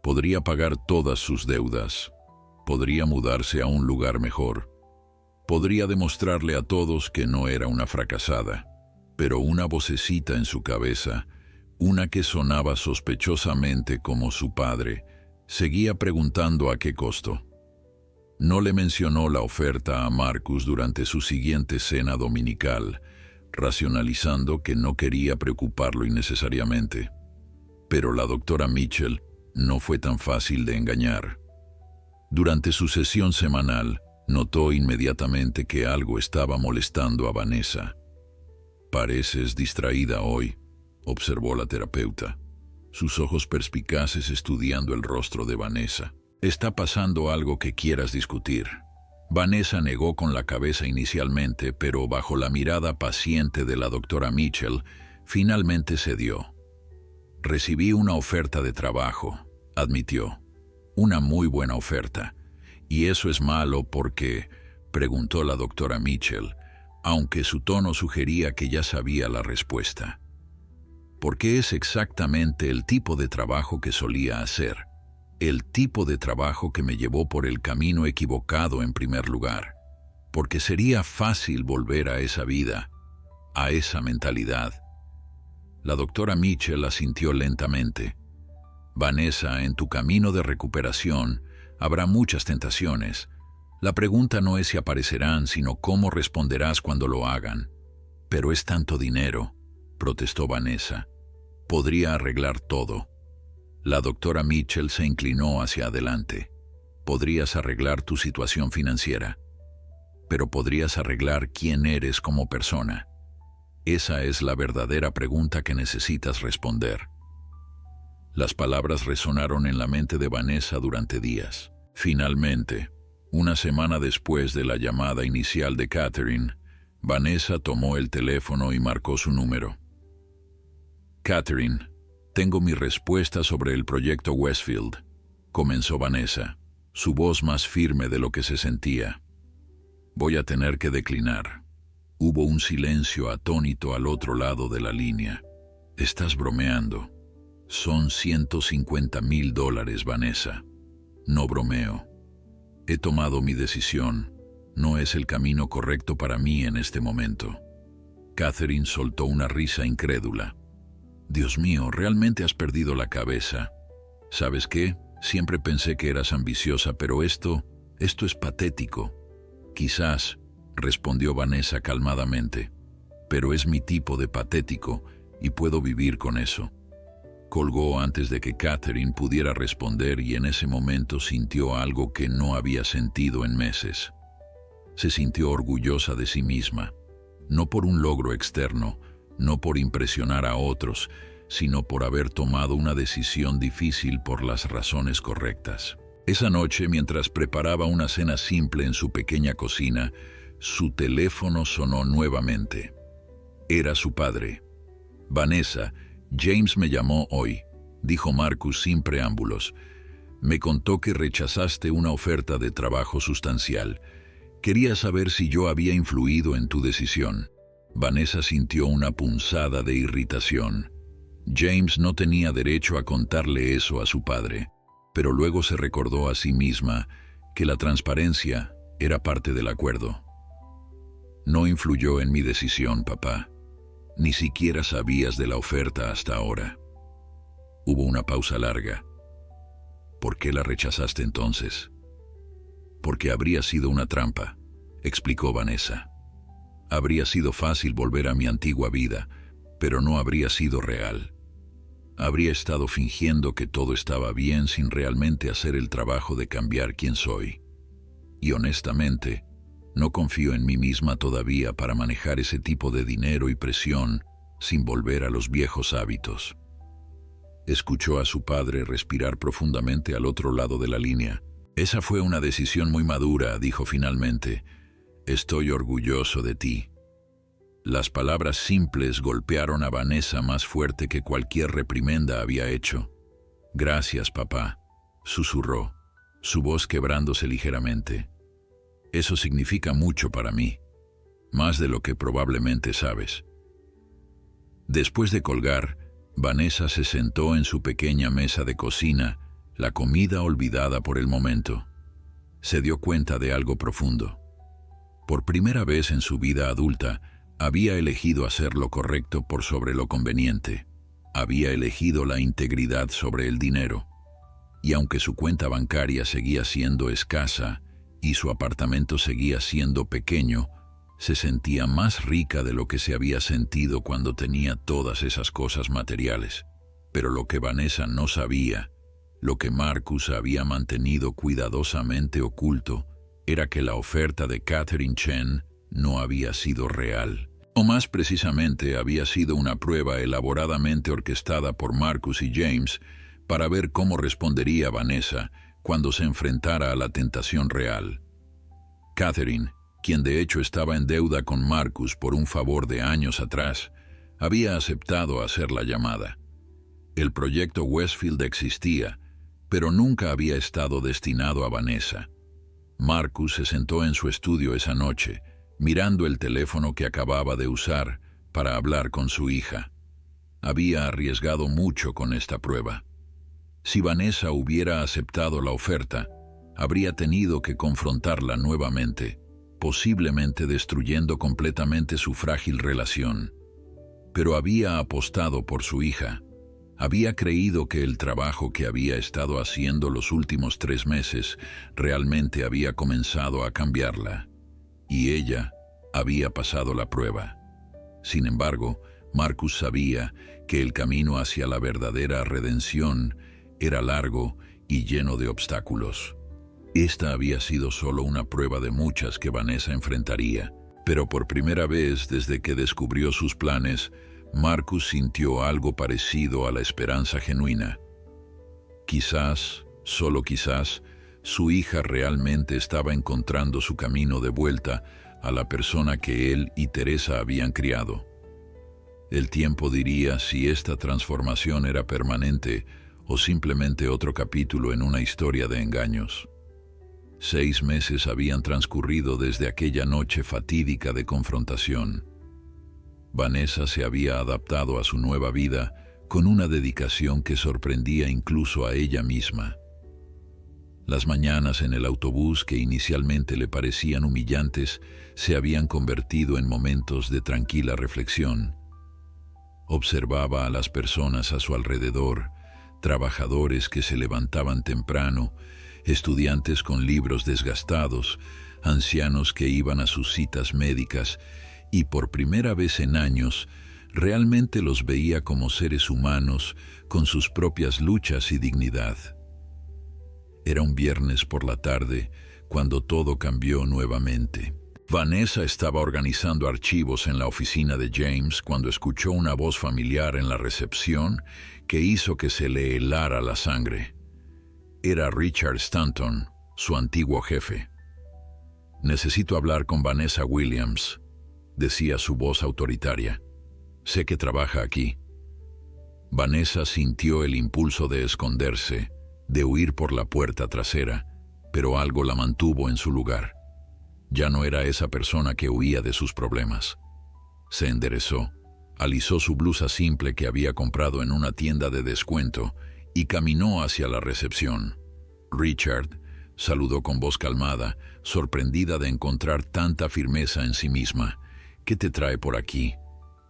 Podría pagar todas sus deudas. Podría mudarse a un lugar mejor. Podría demostrarle a todos que no era una fracasada. Pero una vocecita en su cabeza, una que sonaba sospechosamente como su padre, seguía preguntando a qué costo. No le mencionó la oferta a Marcus durante su siguiente cena dominical, racionalizando que no quería preocuparlo innecesariamente. Pero la doctora Mitchell no fue tan fácil de engañar. Durante su sesión semanal, notó inmediatamente que algo estaba molestando a Vanessa. «Pareces distraída hoy», observó la terapeuta, sus ojos perspicaces estudiando el rostro de Vanessa. «¿Está pasando algo que quieras discutir?» Vanessa negó con la cabeza inicialmente, pero bajo la mirada paciente de la doctora Mitchell, finalmente cedió. «Recibí una oferta de trabajo», admitió. «Una muy buena oferta. ¿Y eso es malo porque?» preguntó la doctora Mitchell. aunque su tono sugería que ya sabía la respuesta. Porque es exactamente el tipo de trabajo que solía hacer, el tipo de trabajo que me llevó por el camino equivocado en primer lugar, porque sería fácil volver a esa vida, a esa mentalidad. La doctora Mitchell asintió lentamente. Vanessa, en tu camino de recuperación habrá muchas tentaciones. La pregunta no es si aparecerán, sino cómo responderás cuando lo hagan. Pero es tanto dinero, protestó Vanessa. Podría arreglar todo. La doctora Mitchell se inclinó hacia adelante. Podrías arreglar tu situación financiera, pero podrías arreglar quién eres como persona. Esa es la verdadera pregunta que necesitas responder. Las palabras resonaron en la mente de Vanessa durante días. Finalmente, una semana después de la llamada inicial de Catherine, Vanessa tomó el teléfono y marcó su número. Catherine, tengo mi respuesta sobre el proyecto Westfield, comenzó Vanessa, su voz más firme de lo que se sentía. Voy a tener que declinar. Hubo un silencio atónito al otro lado de la línea. Estás bromeando. Son $150,000, Vanessa. No bromeo. He tomado mi decisión. No es el camino correcto para mí en este momento. Catherine soltó una risa incrédula. Dios mío, realmente has perdido la cabeza. ¿Sabes qué? Siempre pensé que eras ambiciosa, pero esto es patético. Quizás, respondió Vanessa calmadamente, pero es mi tipo de patético y puedo vivir con eso. Colgó antes de que Catherine pudiera responder y en ese momento sintió algo que no había sentido en meses. Se sintió orgullosa de sí misma, no por un logro externo, no por impresionar a otros, sino por haber tomado una decisión difícil por las razones correctas. Esa noche, mientras preparaba una cena simple en su pequeña cocina, su teléfono sonó nuevamente. Era su padre. Vanessa, James me llamó hoy, dijo Marcus sin preámbulos. Me contó que rechazaste una oferta de trabajo sustancial. Quería saber si yo había influido en tu decisión. Vanessa sintió una punzada de irritación. James no tenía derecho a contarle eso a su padre, pero luego se recordó a sí misma que la transparencia era parte del acuerdo. No influyó en mi decisión, papá. Ni siquiera sabías de la oferta hasta ahora. Hubo una pausa larga. ¿Por qué la rechazaste entonces? Porque habría sido una trampa, explicó Vanessa. Habría sido fácil volver a mi antigua vida, pero no habría sido real. Habría estado fingiendo que todo estaba bien sin realmente hacer el trabajo de cambiar quién soy. Y honestamente, no confío en mí misma todavía para manejar ese tipo de dinero y presión sin volver a los viejos hábitos. Escuchó a su padre respirar profundamente al otro lado de la línea. Esa fue una decisión muy madura, dijo finalmente. Estoy orgulloso de ti. Las palabras simples golpearon a Vanessa más fuerte que cualquier reprimenda había hecho. Gracias, papá, susurró, su voz quebrándose ligeramente. Eso significa mucho para mí, más de lo que probablemente sabes. Después de colgar, Vanessa se sentó en su pequeña mesa de cocina, la comida olvidada por el momento. Se dio cuenta de algo profundo. Por primera vez en su vida adulta, había elegido hacer lo correcto por sobre lo conveniente. Había elegido la integridad sobre el dinero. Y aunque su cuenta bancaria seguía siendo escasa y su apartamento seguía siendo pequeño, se sentía más rica de lo que se había sentido cuando tenía todas esas cosas materiales. Pero lo que Vanessa no sabía, lo que Marcus había mantenido cuidadosamente oculto, era que la oferta de Catherine Chen no había sido real. O más precisamente, había sido una prueba elaboradamente orquestada por Marcus y James para ver cómo respondería Vanessa cuando se enfrentara a la tentación real. Catherine, quien de hecho estaba en deuda con Marcus por un favor de años atrás, había aceptado hacer la llamada. El proyecto Westfield existía, pero nunca había estado destinado a Vanessa. Marcus se sentó en su estudio esa noche, mirando el teléfono que acababa de usar para hablar con su hija. Había arriesgado mucho con esta prueba. Si Vanessa hubiera aceptado la oferta, habría tenido que confrontarla nuevamente, posiblemente destruyendo completamente su frágil relación. Pero había apostado por su hija. Había creído que el trabajo que había estado haciendo los últimos 3 meses realmente había comenzado a cambiarla. Y ella había pasado la prueba. Sin embargo, Marcus sabía que el camino hacia la verdadera redención era largo y lleno de obstáculos. Esta había sido solo una prueba de muchas que Vanessa enfrentaría, pero por primera vez desde que descubrió sus planes, Marcus sintió algo parecido a la esperanza genuina. Quizás, solo quizás, su hija realmente estaba encontrando su camino de vuelta a la persona que él y Teresa habían criado. El tiempo diría si esta transformación era permanente o simplemente otro capítulo en una historia de engaños. 6 meses habían transcurrido desde aquella noche fatídica de confrontación. Vanessa se había adaptado a su nueva vida con una dedicación que sorprendía incluso a ella misma. Las mañanas en el autobús, que inicialmente le parecían humillantes, se habían convertido en momentos de tranquila reflexión. Observaba a las personas a su alrededor, trabajadores que se levantaban temprano, estudiantes con libros desgastados, ancianos que iban a sus citas médicas, y por primera vez en años, realmente los veía como seres humanos con sus propias luchas y dignidad. Era un viernes por la tarde cuando todo cambió nuevamente. Vanessa estaba organizando archivos en la oficina de James cuando escuchó una voz familiar en la recepción que hizo que se le helara la sangre. Era Richard Stanton, su antiguo jefe. «Necesito hablar con Vanessa Williams», decía su voz autoritaria. «Sé que trabaja aquí». Vanessa sintió el impulso de esconderse, de huir por la puerta trasera, pero algo la mantuvo en su lugar. Ya no era esa persona que huía de sus problemas. Se enderezó, alisó su blusa simple que había comprado en una tienda de descuento y caminó hacia la recepción. Richard saludó con voz calmada, sorprendida de encontrar tanta firmeza en sí misma. «¿Qué te trae por aquí?»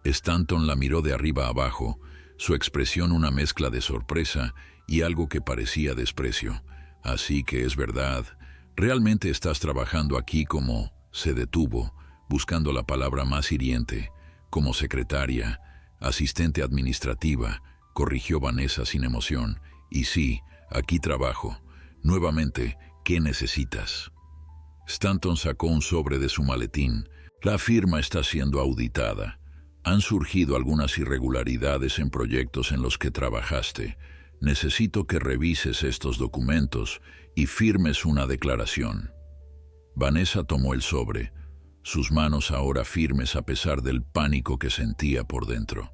Stanton la miró de arriba abajo, su expresión una mezcla de sorpresa y algo que parecía desprecio. «Así que es verdad, ¿realmente estás trabajando aquí como...?» Se detuvo, buscando la palabra más hiriente. «Como secretaria, asistente administrativa», corrigió Vanessa sin emoción. «Y sí, aquí trabajo. Nuevamente, ¿qué necesitas?» Stanton sacó un sobre de su maletín. «La firma está siendo auditada. Han surgido algunas irregularidades en proyectos en los que trabajaste. Necesito que revises estos documentos y firmes una declaración». Vanessa tomó el sobre, sus manos ahora firmes a pesar del pánico que sentía por dentro.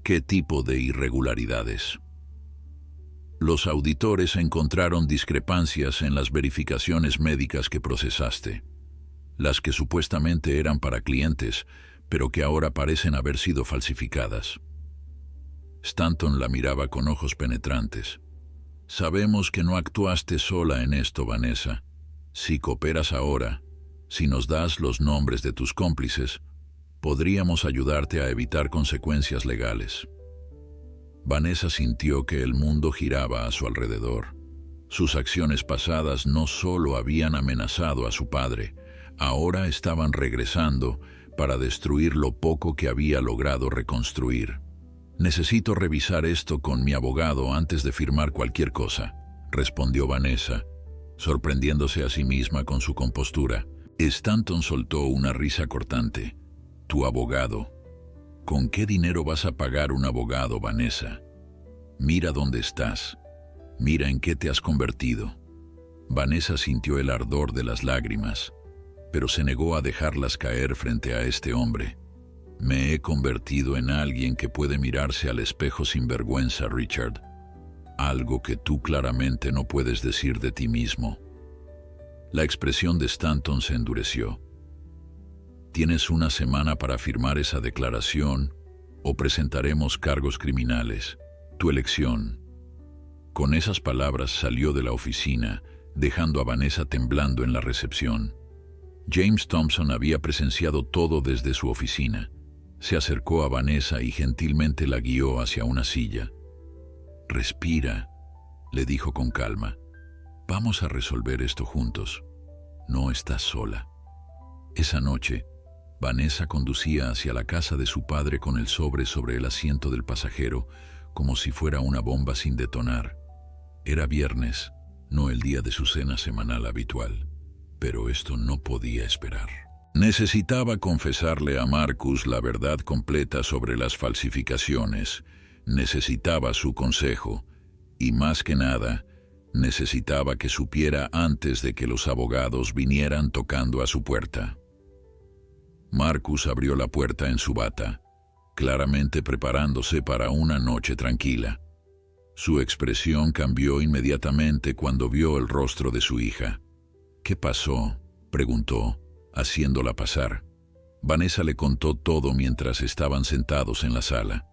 «¿Qué tipo de irregularidades?» «Los auditores encontraron discrepancias en las verificaciones médicas que procesaste, las que supuestamente eran para clientes, pero que ahora parecen haber sido falsificadas». Stanton la miraba con ojos penetrantes. «Sabemos que no actuaste sola en esto, Vanessa. Si cooperas ahora, si nos das los nombres de tus cómplices, podríamos ayudarte a evitar consecuencias legales». Vanessa sintió que el mundo giraba a su alrededor. Sus acciones pasadas no solo habían amenazado a su padre, ahora estaban regresando para destruir lo poco que había logrado reconstruir. «Necesito revisar esto con mi abogado antes de firmar cualquier cosa», respondió Vanessa, sorprendiéndose a sí misma con su compostura. Stanton soltó una risa cortante. «¿Tu abogado? ¿Con qué dinero vas a pagar un abogado, Vanessa? Mira dónde estás. Mira en qué te has convertido». Vanessa sintió el ardor de las lágrimas, pero se negó a dejarlas caer frente a este hombre. «Me he convertido en alguien que puede mirarse al espejo sin vergüenza, Richard. Algo que tú claramente no puedes decir de ti mismo». La expresión de Stanton se endureció. Tienes una semana para firmar esa declaración o presentaremos cargos criminales. Tu elección. Con esas palabras salió de la oficina, dejando a Vanessa temblando en la recepción. James Thompson había presenciado todo desde su oficina. Se acercó a Vanessa y gentilmente la guió hacia una silla. «Respira», le dijo con calma. «Vamos a resolver esto juntos. No estás sola». Esa noche, Vanessa conducía hacia la casa de su padre con el sobre el asiento del pasajero, como si fuera una bomba sin detonar. Era viernes, no el día de su cena semanal habitual. Pero esto no podía esperar. Necesitaba confesarle a Marcus la verdad completa sobre las falsificaciones. Necesitaba su consejo. Y más que nada, necesitaba que supiera antes de que los abogados vinieran tocando a su puerta. Marcus abrió la puerta en su bata, claramente preparándose para una noche tranquila. Su expresión cambió inmediatamente cuando vio el rostro de su hija. «¿Qué pasó?», preguntó, haciéndola pasar. Vanessa le contó todo mientras estaban sentados en la sala.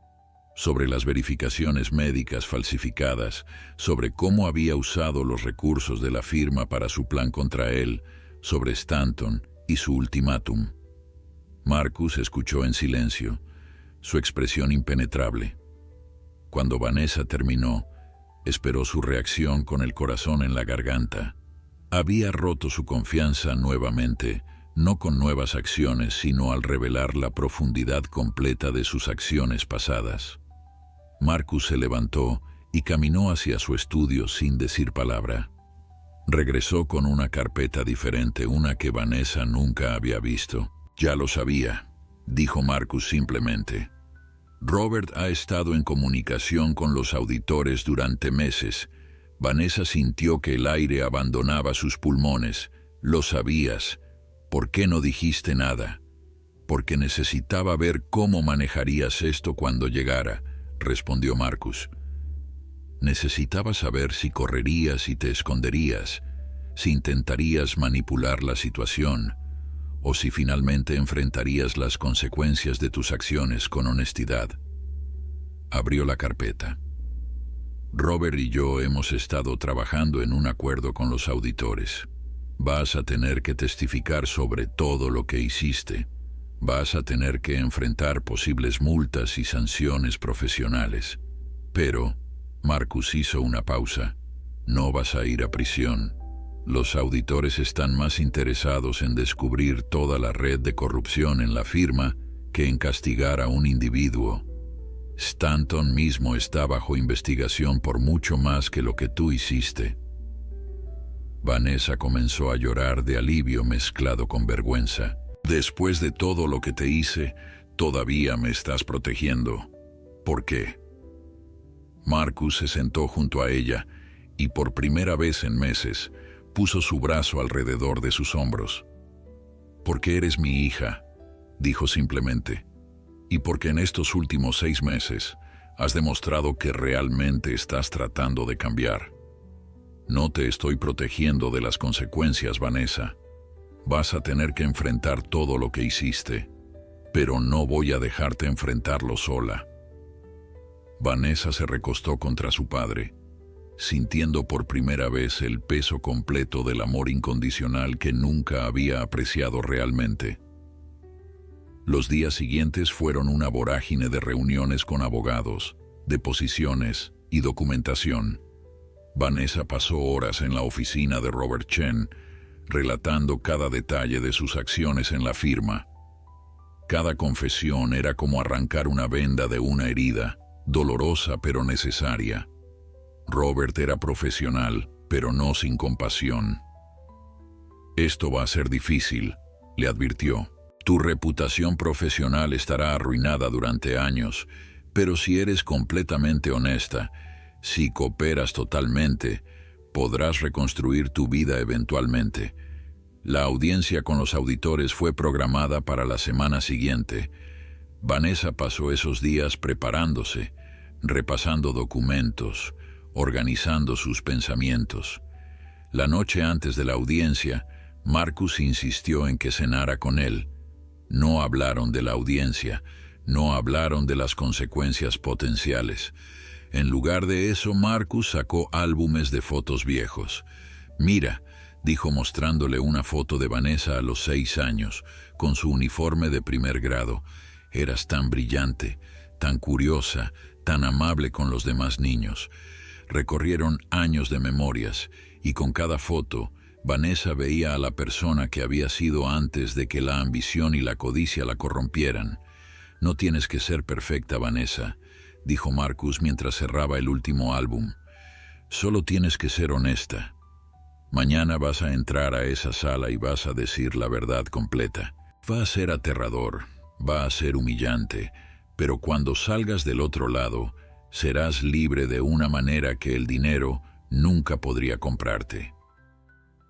Sobre las verificaciones médicas falsificadas, sobre cómo había usado los recursos de la firma para su plan contra él, sobre Stanton y su ultimátum. Marcus escuchó en silencio, su expresión impenetrable. Cuando Vanessa terminó, esperó su reacción con el corazón en la garganta. Había roto su confianza nuevamente, no con nuevas acciones, sino al revelar la profundidad completa de sus acciones pasadas. Marcus se levantó y caminó hacia su estudio sin decir palabra. Regresó con una carpeta diferente, una que Vanessa nunca había visto. «Ya lo sabía», dijo Marcus simplemente. «Robert ha estado en comunicación con los auditores durante meses». Vanessa sintió que el aire abandonaba sus pulmones. «Lo sabías. ¿Por qué no dijiste nada?» «Porque necesitaba ver cómo manejarías esto cuando llegara», respondió Marcus. «Necesitaba saber si correrías y te esconderías, si intentarías manipular la situación, o si finalmente enfrentarías las consecuencias de tus acciones con honestidad». Abrió la carpeta. «Robert y yo hemos estado trabajando en un acuerdo con los auditores. Vas a tener que testificar sobre todo lo que hiciste. Vas a tener que enfrentar posibles multas y sanciones profesionales. Pero», Marcus hizo una pausa, «no vas a ir a prisión. Los auditores están más interesados en descubrir toda la red de corrupción en la firma que en castigar a un individuo. Stanton mismo está bajo investigación por mucho más que lo que tú hiciste». Vanessa comenzó a llorar de alivio mezclado con vergüenza. «Después de todo lo que te hice, todavía me estás protegiendo. ¿Por qué?» Marcus se sentó junto a ella y por primera vez en meses puso su brazo alrededor de sus hombros. «Porque eres mi hija», dijo simplemente. «Y porque en estos últimos 6 meses has demostrado que realmente estás tratando de cambiar. No te estoy protegiendo de las consecuencias, Vanessa. Vas a tener que enfrentar todo lo que hiciste, pero no voy a dejarte enfrentarlo sola». Vanessa se recostó contra su padre, sintiendo por primera vez el peso completo del amor incondicional que nunca había apreciado realmente. Los días siguientes fueron una vorágine de reuniones con abogados, deposiciones y documentación. Vanessa pasó horas en la oficina de Robert Chen, relatando cada detalle de sus acciones en la firma. Cada confesión era como arrancar una venda de una herida, dolorosa pero necesaria. Robert era profesional, pero no sin compasión. «Esto va a ser difícil», le advirtió. «Tu reputación profesional estará arruinada durante años, pero si eres completamente honesta, si cooperas totalmente, podrás reconstruir tu vida eventualmente». La audiencia con los auditores fue programada para la semana siguiente. Vanessa pasó esos días preparándose, repasando documentos, organizando sus pensamientos. La noche antes de la audiencia, Marcus insistió en que cenara con él. No hablaron de la audiencia, no hablaron de las consecuencias potenciales. En lugar de eso, Marcus sacó álbumes de fotos viejos. «Mira», dijo mostrándole una foto de Vanessa a los 6 años, con su uniforme de primer grado. «Eras tan brillante, tan curiosa, tan amable con los demás niños». Recorrieron años de memorias, y con cada foto, Vanessa veía a la persona que había sido antes de que la ambición y la codicia la corrompieran. «No tienes que ser perfecta, Vanessa», dijo Marcus mientras cerraba el último álbum. «Solo tienes que ser honesta. Mañana vas a entrar a esa sala y vas a decir la verdad completa. Va a ser aterrador, va a ser humillante, pero cuando salgas del otro lado, serás libre de una manera que el dinero nunca podría comprarte».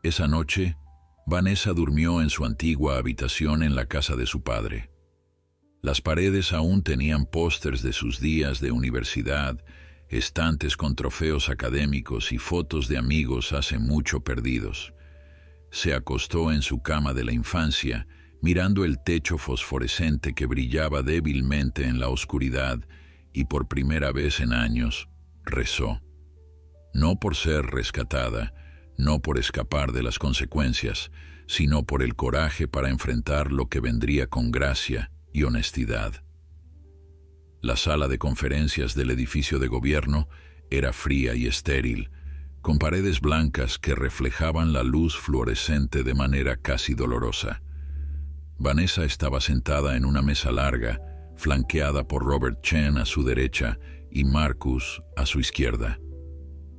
Esa noche, Vanessa durmió en su antigua habitación en la casa de su padre. Las paredes aún tenían pósters de sus días de universidad, estantes con trofeos académicos y fotos de amigos hace mucho perdidos. Se acostó en su cama de la infancia, mirando el techo fosforescente que brillaba débilmente en la oscuridad, y por primera vez en años, rezó. No por ser rescatada, no por escapar de las consecuencias, sino por el coraje para enfrentar lo que vendría con gracia y honestidad. La sala de conferencias del edificio de gobierno era fría y estéril, con paredes blancas que reflejaban la luz fluorescente de manera casi dolorosa. Vanessa estaba sentada en una mesa larga, flanqueada por Robert Chen a su derecha y Marcus a su izquierda.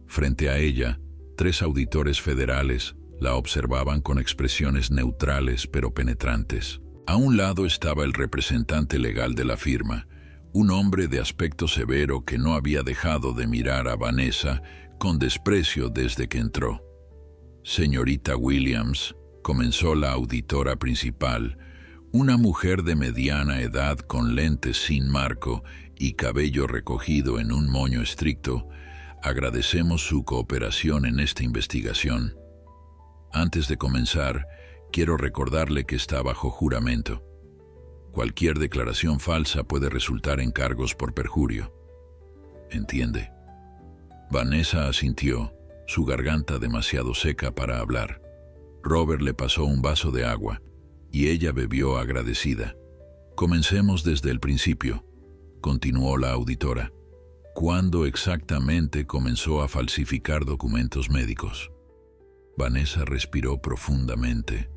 Frente a ella, 3 auditores federales la observaban con expresiones neutrales pero penetrantes. A un lado estaba el representante legal de la firma, un hombre de aspecto severo que no había dejado de mirar a Vanessa con desprecio desde que entró. «Señorita Williams», comenzó la auditora principal, una mujer de mediana edad con lentes sin marco y cabello recogido en un moño estricto. «Agradecemos su cooperación en esta investigación. Antes de comenzar, quiero recordarle que está bajo juramento. Cualquier declaración falsa puede resultar en cargos por perjurio. ¿Entiende?» Vanessa asintió, su garganta demasiado seca para hablar. Robert le pasó un vaso de agua, y ella bebió agradecida. «Comencemos desde el principio», continuó la auditora. «¿Cuándo exactamente comenzó a falsificar documentos médicos?» Vanessa respiró profundamente,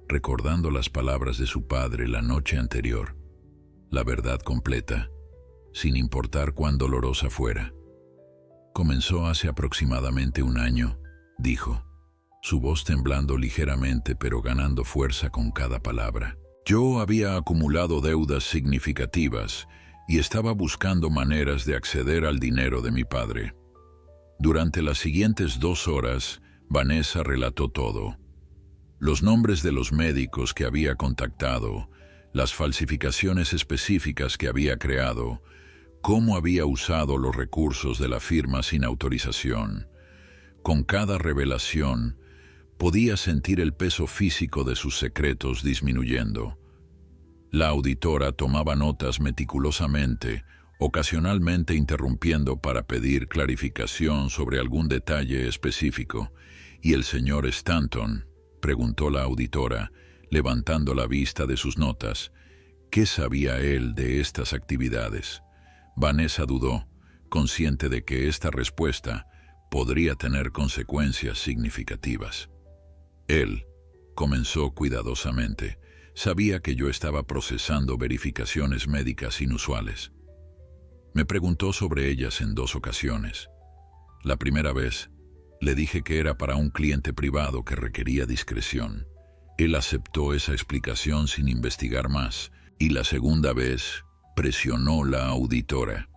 recordando las palabras de su padre la noche anterior. La verdad completa, sin importar cuán dolorosa fuera. «Comenzó hace aproximadamente 1 año», dijo, su voz temblando ligeramente pero ganando fuerza con cada palabra. «Yo había acumulado deudas significativas y estaba buscando maneras de acceder al dinero de mi padre. Durante las siguientes 2 horas, Vanessa relató todo. Los nombres de los médicos que había contactado, las falsificaciones específicas que había creado, cómo había usado los recursos de la firma sin autorización. Con cada revelación, podía sentir el peso físico de sus secretos disminuyendo. La auditora tomaba notas meticulosamente, ocasionalmente interrumpiendo para pedir clarificación sobre algún detalle específico. «¿Y el señor Stanton?», preguntó la auditora, levantando la vista de sus notas. «¿Qué sabía él de estas actividades?». Vanessa dudó, consciente de que esta respuesta podría tener consecuencias significativas. «Él», comenzó cuidadosamente, «sabía que yo estaba procesando verificaciones médicas inusuales. Me preguntó sobre ellas en 2 ocasiones. La primera vez, le dije que era para un cliente privado que requería discreción. Él aceptó esa explicación sin investigar más, y la segunda vez presionó la auditora.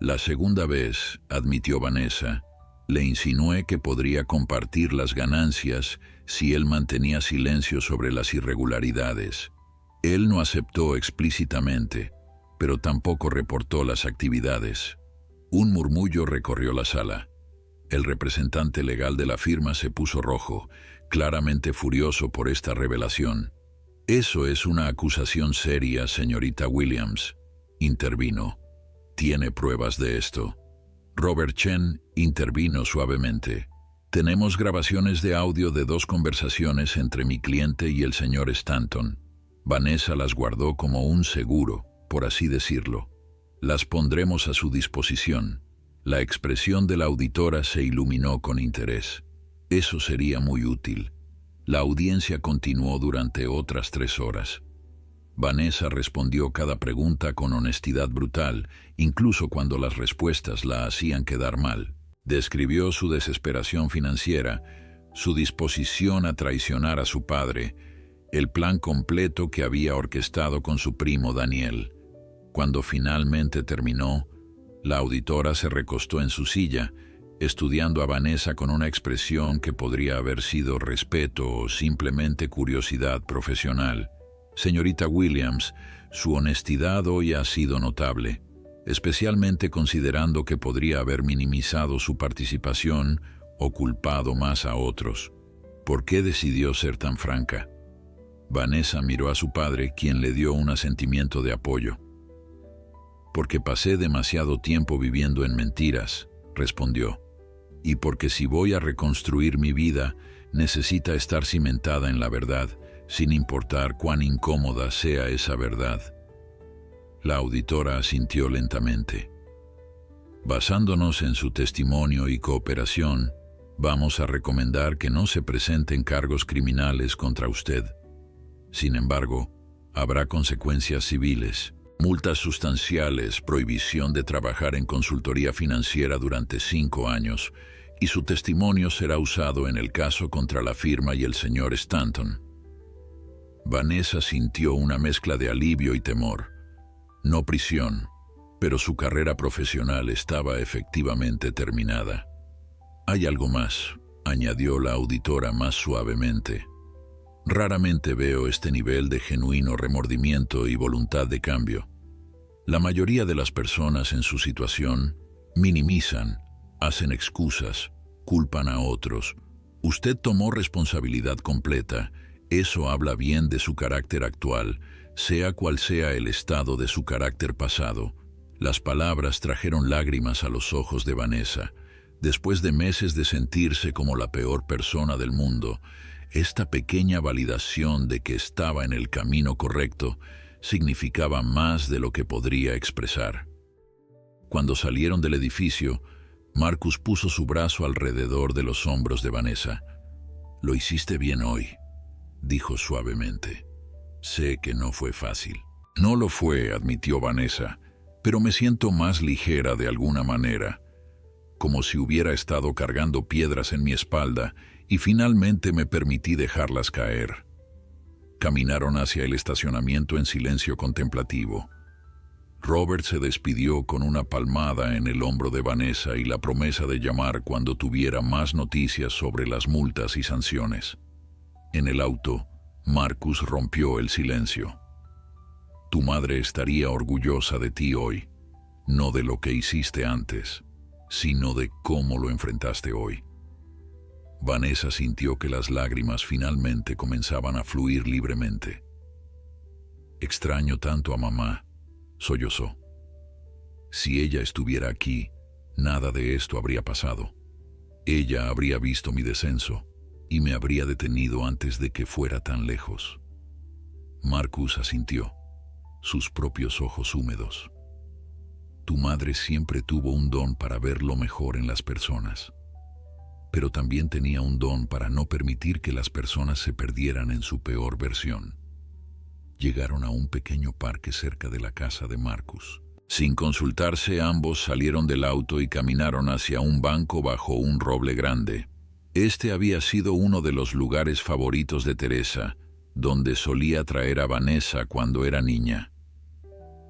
La segunda vez, admitió Vanessa, le insinué que podría compartir las ganancias si él mantenía silencio sobre las irregularidades. Él no aceptó explícitamente, pero tampoco reportó las actividades. Un murmullo recorrió la sala. El representante legal de la firma se puso rojo, claramente furioso por esta revelación. Eso es una acusación seria, señorita Williams, intervino. ¿Tiene pruebas de esto? Robert Chen intervino suavemente. Tenemos grabaciones de audio de 2 conversaciones entre mi cliente y el señor Stanton. Vanessa las guardó como un seguro, por así decirlo. Las pondremos a su disposición. La expresión de la auditora se iluminó con interés. Eso sería muy útil. La audiencia continuó durante otras 3 horas. Vanessa respondió cada pregunta con honestidad brutal, incluso cuando las respuestas la hacían quedar mal. Describió su desesperación financiera, su disposición a traicionar a su padre, el plan completo que había orquestado con su primo Daniel. Cuando finalmente terminó, la auditora se recostó en su silla, estudiando a Vanessa con una expresión que podría haber sido respeto o simplemente curiosidad profesional. Señorita Williams, su honestidad hoy ha sido notable, especialmente considerando que podría haber minimizado su participación o culpado más a otros. ¿Por qué decidió ser tan franca? Vanessa miró a su padre, quien le dio un asentimiento de apoyo. Porque pasé demasiado tiempo viviendo en mentiras, respondió. Y porque si voy a reconstruir mi vida, necesita estar cimentada en la verdad, sin importar cuán incómoda sea esa verdad. La auditora asintió lentamente. Basándonos en su testimonio y cooperación, vamos a recomendar que no se presenten cargos criminales contra usted. Sin embargo, habrá consecuencias civiles, multas sustanciales, prohibición de trabajar en consultoría financiera durante 5 años, y su testimonio será usado en el caso contra la firma y el señor Stanton. Vanessa sintió una mezcla de alivio y temor. No prisión, pero su carrera profesional estaba efectivamente terminada. Hay algo más, añadió la auditora más suavemente. Raramente veo este nivel de genuino remordimiento y voluntad de cambio. La mayoría de las personas en su situación minimizan, hacen excusas, culpan a otros. Usted tomó responsabilidad completa. Eso habla bien de su carácter actual, sea cual sea el estado de su carácter pasado. Las palabras trajeron lágrimas a los ojos de Vanessa. Después de meses de sentirse como la peor persona del mundo, esta pequeña validación de que estaba en el camino correcto significaba más de lo que podría expresar. Cuando salieron del edificio, Marcus puso su brazo alrededor de los hombros de Vanessa. «Lo hiciste bien hoy», dijo suavemente. «Sé que no fue fácil». «No lo fue», admitió Vanessa, «pero me siento más ligera de alguna manera, como si hubiera estado cargando piedras en mi espalda y finalmente me permití dejarlas caer». Caminaron hacia el estacionamiento en silencio contemplativo. Robert se despidió con una palmada en el hombro de Vanessa y la promesa de llamar cuando tuviera más noticias sobre las multas y sanciones. En el auto, Marcus rompió el silencio. «Tu madre estaría orgullosa de ti hoy, no de lo que hiciste antes, sino de cómo lo enfrentaste hoy». Vanessa sintió que las lágrimas finalmente comenzaban a fluir libremente. «Extraño tanto a mamá», sollozó. «Si ella estuviera aquí, nada de esto habría pasado. Ella habría visto mi descenso y me habría detenido antes de que fuera tan lejos». Marcus asintió, sus propios ojos húmedos. «Tu madre siempre tuvo un don para ver lo mejor en las personas, pero también tenía un don para no permitir que las personas se perdieran en su peor versión». Llegaron a un pequeño parque cerca de la casa de Marcus. Sin consultarse, ambos salieron del auto y caminaron hacia un banco bajo un roble grande. Este había sido uno de los lugares favoritos de Teresa, donde solía traer a Vanessa cuando era niña.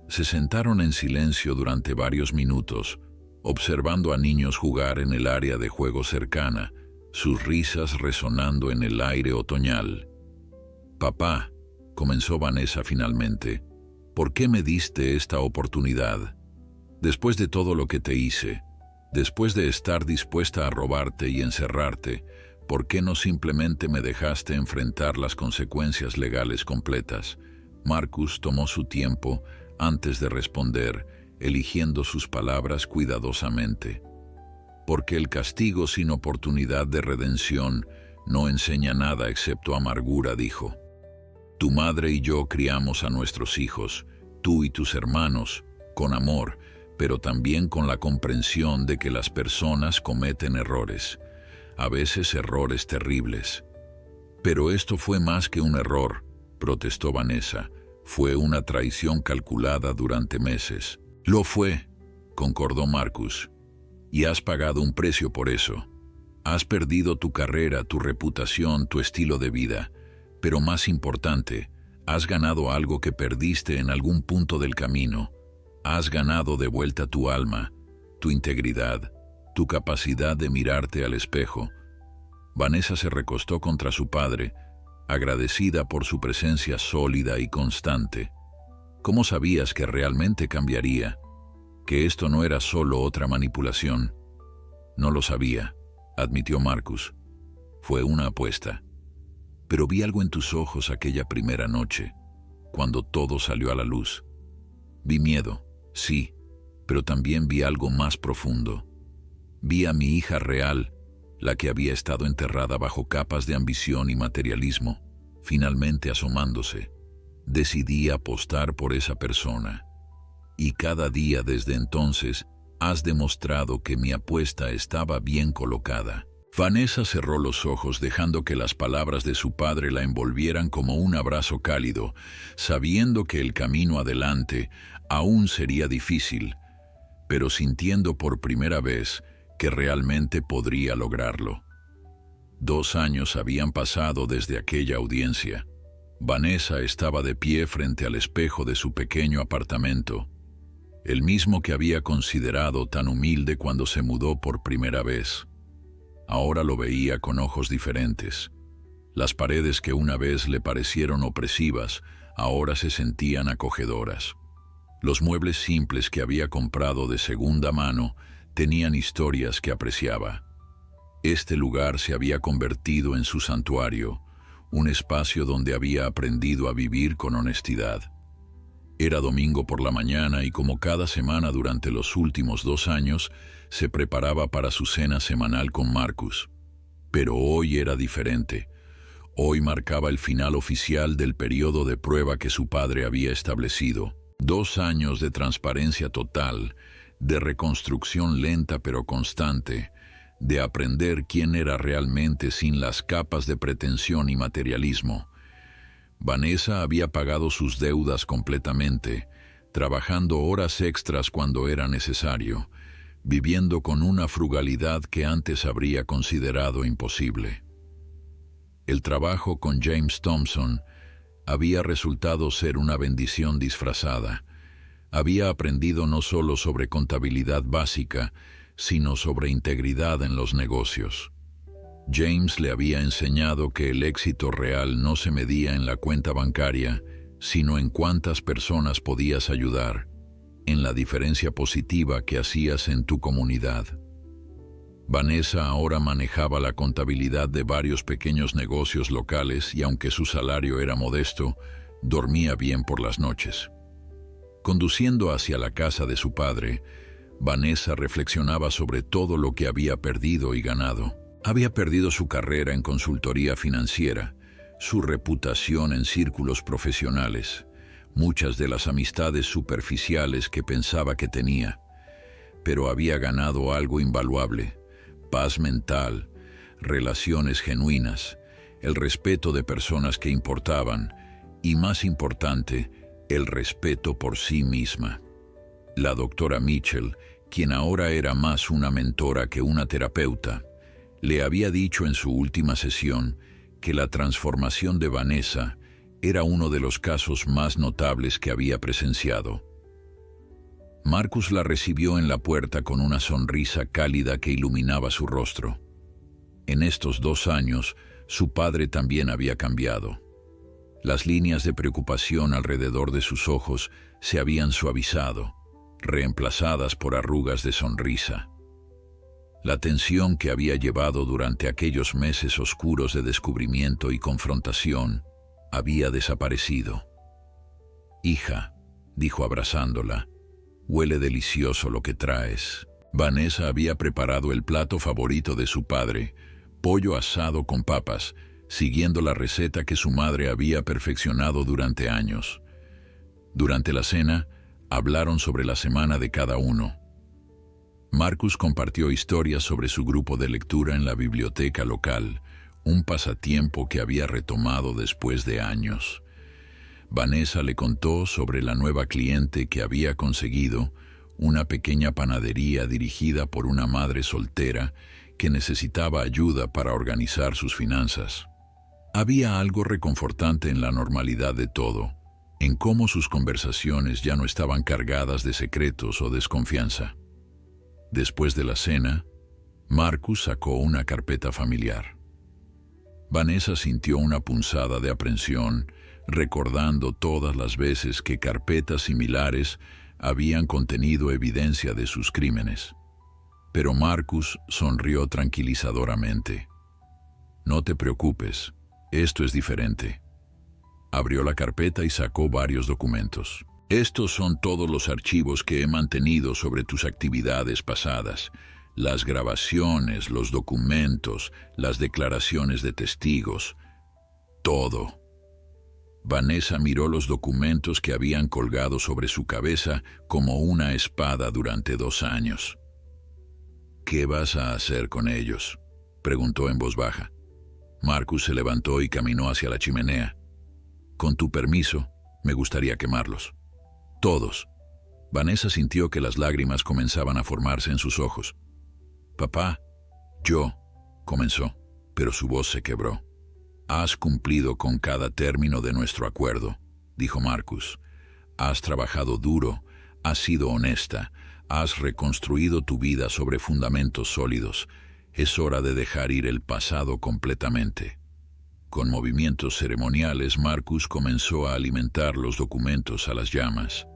Se sentaron en silencio durante varios minutos, observando a niños jugar en el área de juego cercana, sus risas resonando en el aire otoñal. «Papá», comenzó Vanessa finalmente, «¿por qué me diste esta oportunidad? Después de todo lo que te hice, después de estar dispuesta a robarte y encerrarte, ¿Por qué no simplemente me dejaste enfrentar las consecuencias legales completas? Marcus tomó su tiempo antes de responder, eligiendo sus palabras cuidadosamente. Porque el castigo sin oportunidad de redención no enseña nada excepto amargura, dijo. Tu madre y yo criamos a nuestros hijos, tú y tus hermanos, con amor, pero también con la comprensión de que las personas cometen errores, a veces errores terribles. Pero esto fue más que un error, protestó Vanessa. Fue una traición calculada durante meses. Lo fue, concordó Marcus. Y has pagado un precio por eso. Has perdido tu carrera, tu reputación, tu estilo de vida. Pero más importante, has ganado algo que perdiste en algún punto del camino. Has ganado de vuelta tu alma, tu integridad, tu capacidad de mirarte al espejo. Vanessa se recostó contra su padre, agradecida por su presencia sólida y constante. ¿Cómo sabías que realmente cambiaría? Que esto no era solo otra manipulación. No lo sabía, admitió Marcus. Fue una apuesta. Pero vi algo en tus ojos aquella primera noche, cuando todo salió a la luz. Vi miedo, sí, pero también vi algo más profundo. Vi a mi hija real, la que había estado enterrada bajo capas de ambición y materialismo, finalmente asomándose. Decidí apostar por esa persona. Y cada día desde entonces has demostrado que mi apuesta estaba bien colocada. Vanessa cerró los ojos dejando que las palabras de su padre la envolvieran como un abrazo cálido, sabiendo que el camino adelante aún sería difícil, pero sintiendo por primera vez que realmente podría lograrlo. 2 años habían pasado desde aquella audiencia. Vanessa estaba de pie frente al espejo de su pequeño apartamento, el mismo que había considerado tan humilde cuando se mudó por primera vez. Ahora lo veía con ojos diferentes. Las paredes que una vez le parecieron opresivas, ahora se sentían acogedoras. Los muebles simples que había comprado de segunda mano tenían historias que apreciaba. Este lugar se había convertido en su santuario, un espacio donde había aprendido a vivir con honestidad. Era domingo por la mañana y como cada semana durante los últimos 2 años, se preparaba para su cena semanal con Marcus. Pero hoy era diferente. Hoy marcaba el final oficial del periodo de prueba que su padre había establecido. 2 años de transparencia total, de reconstrucción lenta pero constante, de aprender quién era realmente sin las capas de pretensión y materialismo. Vanessa había pagado sus deudas completamente, trabajando horas extras cuando era necesario, viviendo con una frugalidad que antes habría considerado imposible. El trabajo con James Thompson había resultado ser una bendición disfrazada. Había aprendido no solo sobre contabilidad básica, sino sobre integridad en los negocios. James le había enseñado que el éxito real no se medía en la cuenta bancaria, sino en cuántas personas podías ayudar, en la diferencia positiva que hacías en tu comunidad. Vanessa ahora manejaba la contabilidad de varios pequeños negocios locales y aunque su salario era modesto, dormía bien por las noches. Conduciendo hacia la casa de su padre, Vanessa reflexionaba sobre todo lo que había perdido y ganado. Había perdido su carrera en consultoría financiera, su reputación en círculos profesionales, muchas de las amistades superficiales que pensaba que tenía, pero había ganado algo invaluable: paz mental, relaciones genuinas, el respeto de personas que importaban y, más importante, el respeto por sí misma. La doctora Mitchell, quien ahora era más una mentora que una terapeuta, le había dicho en su última sesión que la transformación de Vanessa era uno de los casos más notables que había presenciado. Marcus la recibió en la puerta con una sonrisa cálida que iluminaba su rostro. En estos 2 años, su padre también había cambiado. Las líneas de preocupación alrededor de sus ojos se habían suavizado, reemplazadas por arrugas de sonrisa. La tensión que había llevado durante aquellos meses oscuros de descubrimiento y confrontación había desaparecido. «Hija», dijo abrazándola, «huele delicioso lo que traes». Vanessa había preparado el plato favorito de su padre, pollo asado con papas, siguiendo la receta que su madre había perfeccionado durante años. Durante la cena, hablaron sobre la semana de cada uno. Marcus compartió historias sobre su grupo de lectura en la biblioteca local, un pasatiempo que había retomado después de años. Vanessa le contó sobre la nueva cliente que había conseguido, una pequeña panadería dirigida por una madre soltera que necesitaba ayuda para organizar sus finanzas. Había algo reconfortante en la normalidad de todo, en cómo sus conversaciones ya no estaban cargadas de secretos o desconfianza. Después de la cena, Marcus sacó una carpeta familiar. Vanessa sintió una punzada de aprensión, recordando todas las veces que carpetas similares habían contenido evidencia de sus crímenes. Pero Marcus sonrió tranquilizadoramente. «No te preocupes, esto es diferente». Abrió la carpeta y sacó varios documentos. «Estos son todos los archivos que he mantenido sobre tus actividades pasadas. Las grabaciones, los documentos, las declaraciones de testigos. Todo». Vanessa miró los documentos que habían colgado sobre su cabeza como una espada durante 2 años. «¿Qué vas a hacer con ellos?», preguntó en voz baja. Marcus se levantó y caminó hacia la chimenea. «Con tu permiso, me gustaría quemarlos. Todos». Vanessa sintió que las lágrimas comenzaban a formarse en sus ojos. «Papá, yo», comenzó, pero su voz se quebró. «Has cumplido con cada término de nuestro acuerdo», dijo Marcus. «Has trabajado duro, has sido honesta, has reconstruido tu vida sobre fundamentos sólidos. Es hora de dejar ir el pasado completamente». Con movimientos ceremoniales, Marcus comenzó a alimentar los documentos a las llamas.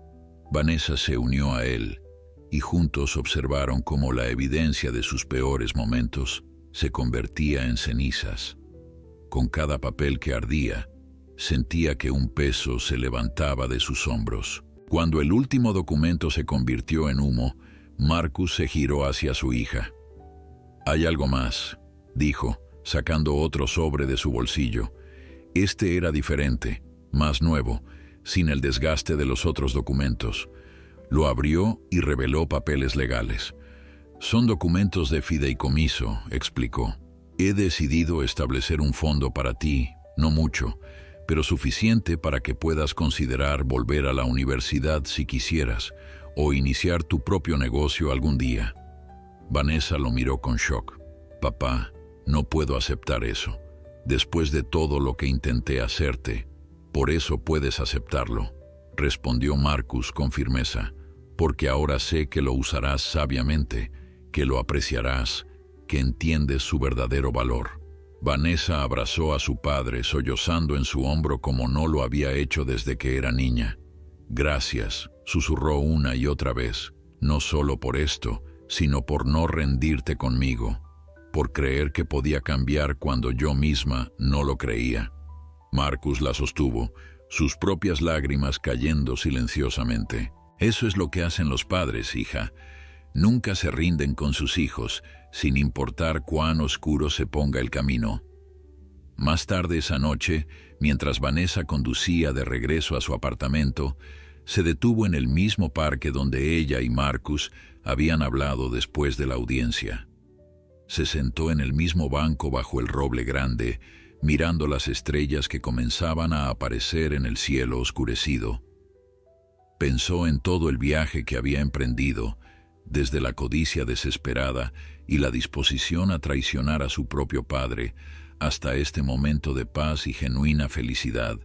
Vanessa se unió a él, y juntos observaron cómo la evidencia de sus peores momentos se convertía en cenizas. Con cada papel que ardía, sentía que un peso se levantaba de sus hombros. Cuando el último documento se convirtió en humo, Marcus se giró hacia su hija. «Hay algo más», dijo, sacando otro sobre de su bolsillo. Este era diferente, más nuevo, sin el desgaste de los otros documentos. Lo abrió y reveló papeles legales. «Son documentos de fideicomiso», explicó. «He decidido establecer un fondo para ti, no mucho, pero suficiente para que puedas considerar volver a la universidad si quisieras, o iniciar tu propio negocio algún día». Vanessa lo miró con shock. «Papá, no puedo aceptar eso. Después de todo lo que intenté hacerte, por eso puedes aceptarlo», respondió Marcus con firmeza, «porque ahora sé que lo usarás sabiamente, que lo apreciarás, que entiendes su verdadero valor». Vanessa abrazó a su padre, sollozando en su hombro como no lo había hecho desde que era niña. «Gracias», susurró una y otra vez, «no solo por esto, sino por no rendirte conmigo, por creer que podía cambiar cuando yo misma no lo creía». Marcus la sostuvo, sus propias lágrimas cayendo silenciosamente. «Eso es lo que hacen los padres, hija. Nunca se rinden con sus hijos, sin importar cuán oscuro se ponga el camino». Más tarde esa noche, mientras Vanessa conducía de regreso a su apartamento, se detuvo en el mismo parque donde ella y Marcus habían hablado después de la audiencia. Se sentó en el mismo banco bajo el roble grande, mirando las estrellas que comenzaban a aparecer en el cielo oscurecido. Pensó en todo el viaje que había emprendido, desde la codicia desesperada y la disposición a traicionar a su propio padre, hasta este momento de paz y genuina felicidad.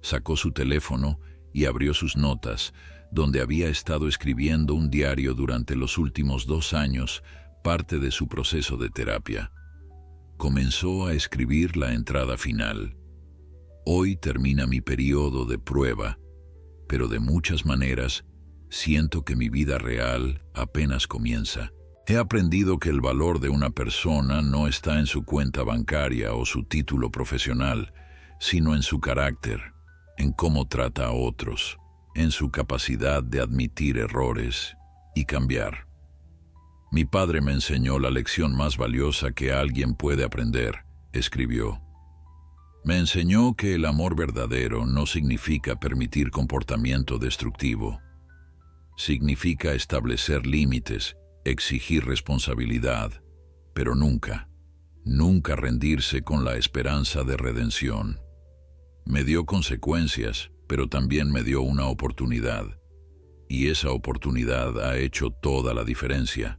Sacó su teléfono y abrió sus notas, donde había estado escribiendo un diario durante los últimos 2 años, parte de su proceso de terapia. Comenzó a escribir la entrada final. «Hoy termina mi periodo de prueba, pero de muchas maneras siento que mi vida real apenas comienza. He aprendido que el valor de una persona no está en su cuenta bancaria o su título profesional, sino en su carácter, en cómo trata a otros, en su capacidad de admitir errores y cambiar. Mi padre me enseñó la lección más valiosa que alguien puede aprender, escribió. Me enseñó que el amor verdadero no significa permitir comportamiento destructivo. Significa establecer límites, exigir responsabilidad, pero nunca rendirse con la esperanza de redención. Me dio consecuencias, pero también me dio una oportunidad. Y esa oportunidad ha hecho toda la diferencia.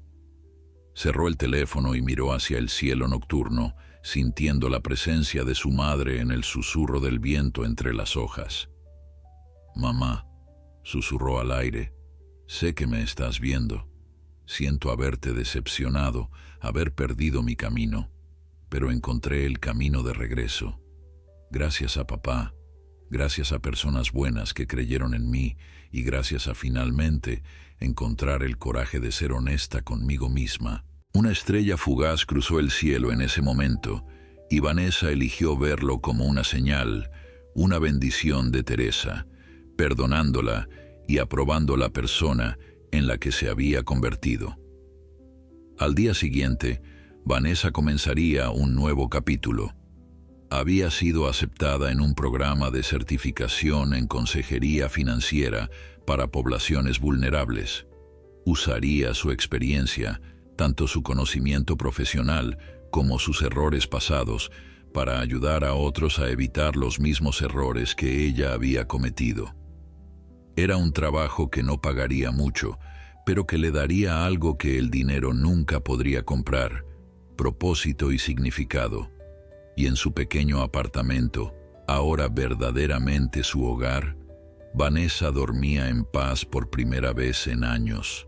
Cerró el teléfono y miró hacia el cielo nocturno, sintiendo la presencia de su madre en el susurro del viento entre las hojas. «Mamá», susurró al aire, «sé que me estás viendo. Siento haberte decepcionado, haber perdido mi camino, pero encontré el camino de regreso. Gracias a papá, gracias a personas buenas que creyeron en mí y gracias a finalmente encontrar el coraje de ser honesta conmigo misma». Una estrella fugaz cruzó el cielo en ese momento y Vanessa eligió verlo como una señal, una bendición de Teresa, perdonándola y aprobando la persona en la que se había convertido. Al día siguiente, Vanessa comenzaría un nuevo capítulo. Había sido aceptada en un programa de certificación en consejería financiera para poblaciones vulnerables. Usaría su experiencia, tanto su conocimiento profesional como sus errores pasados, para ayudar a otros a evitar los mismos errores que ella había cometido. Era un trabajo que no pagaría mucho, pero que le daría algo que el dinero nunca podría comprar: propósito y significado. Y en su pequeño apartamento, ahora verdaderamente su hogar, Vanessa dormía en paz por primera vez en años.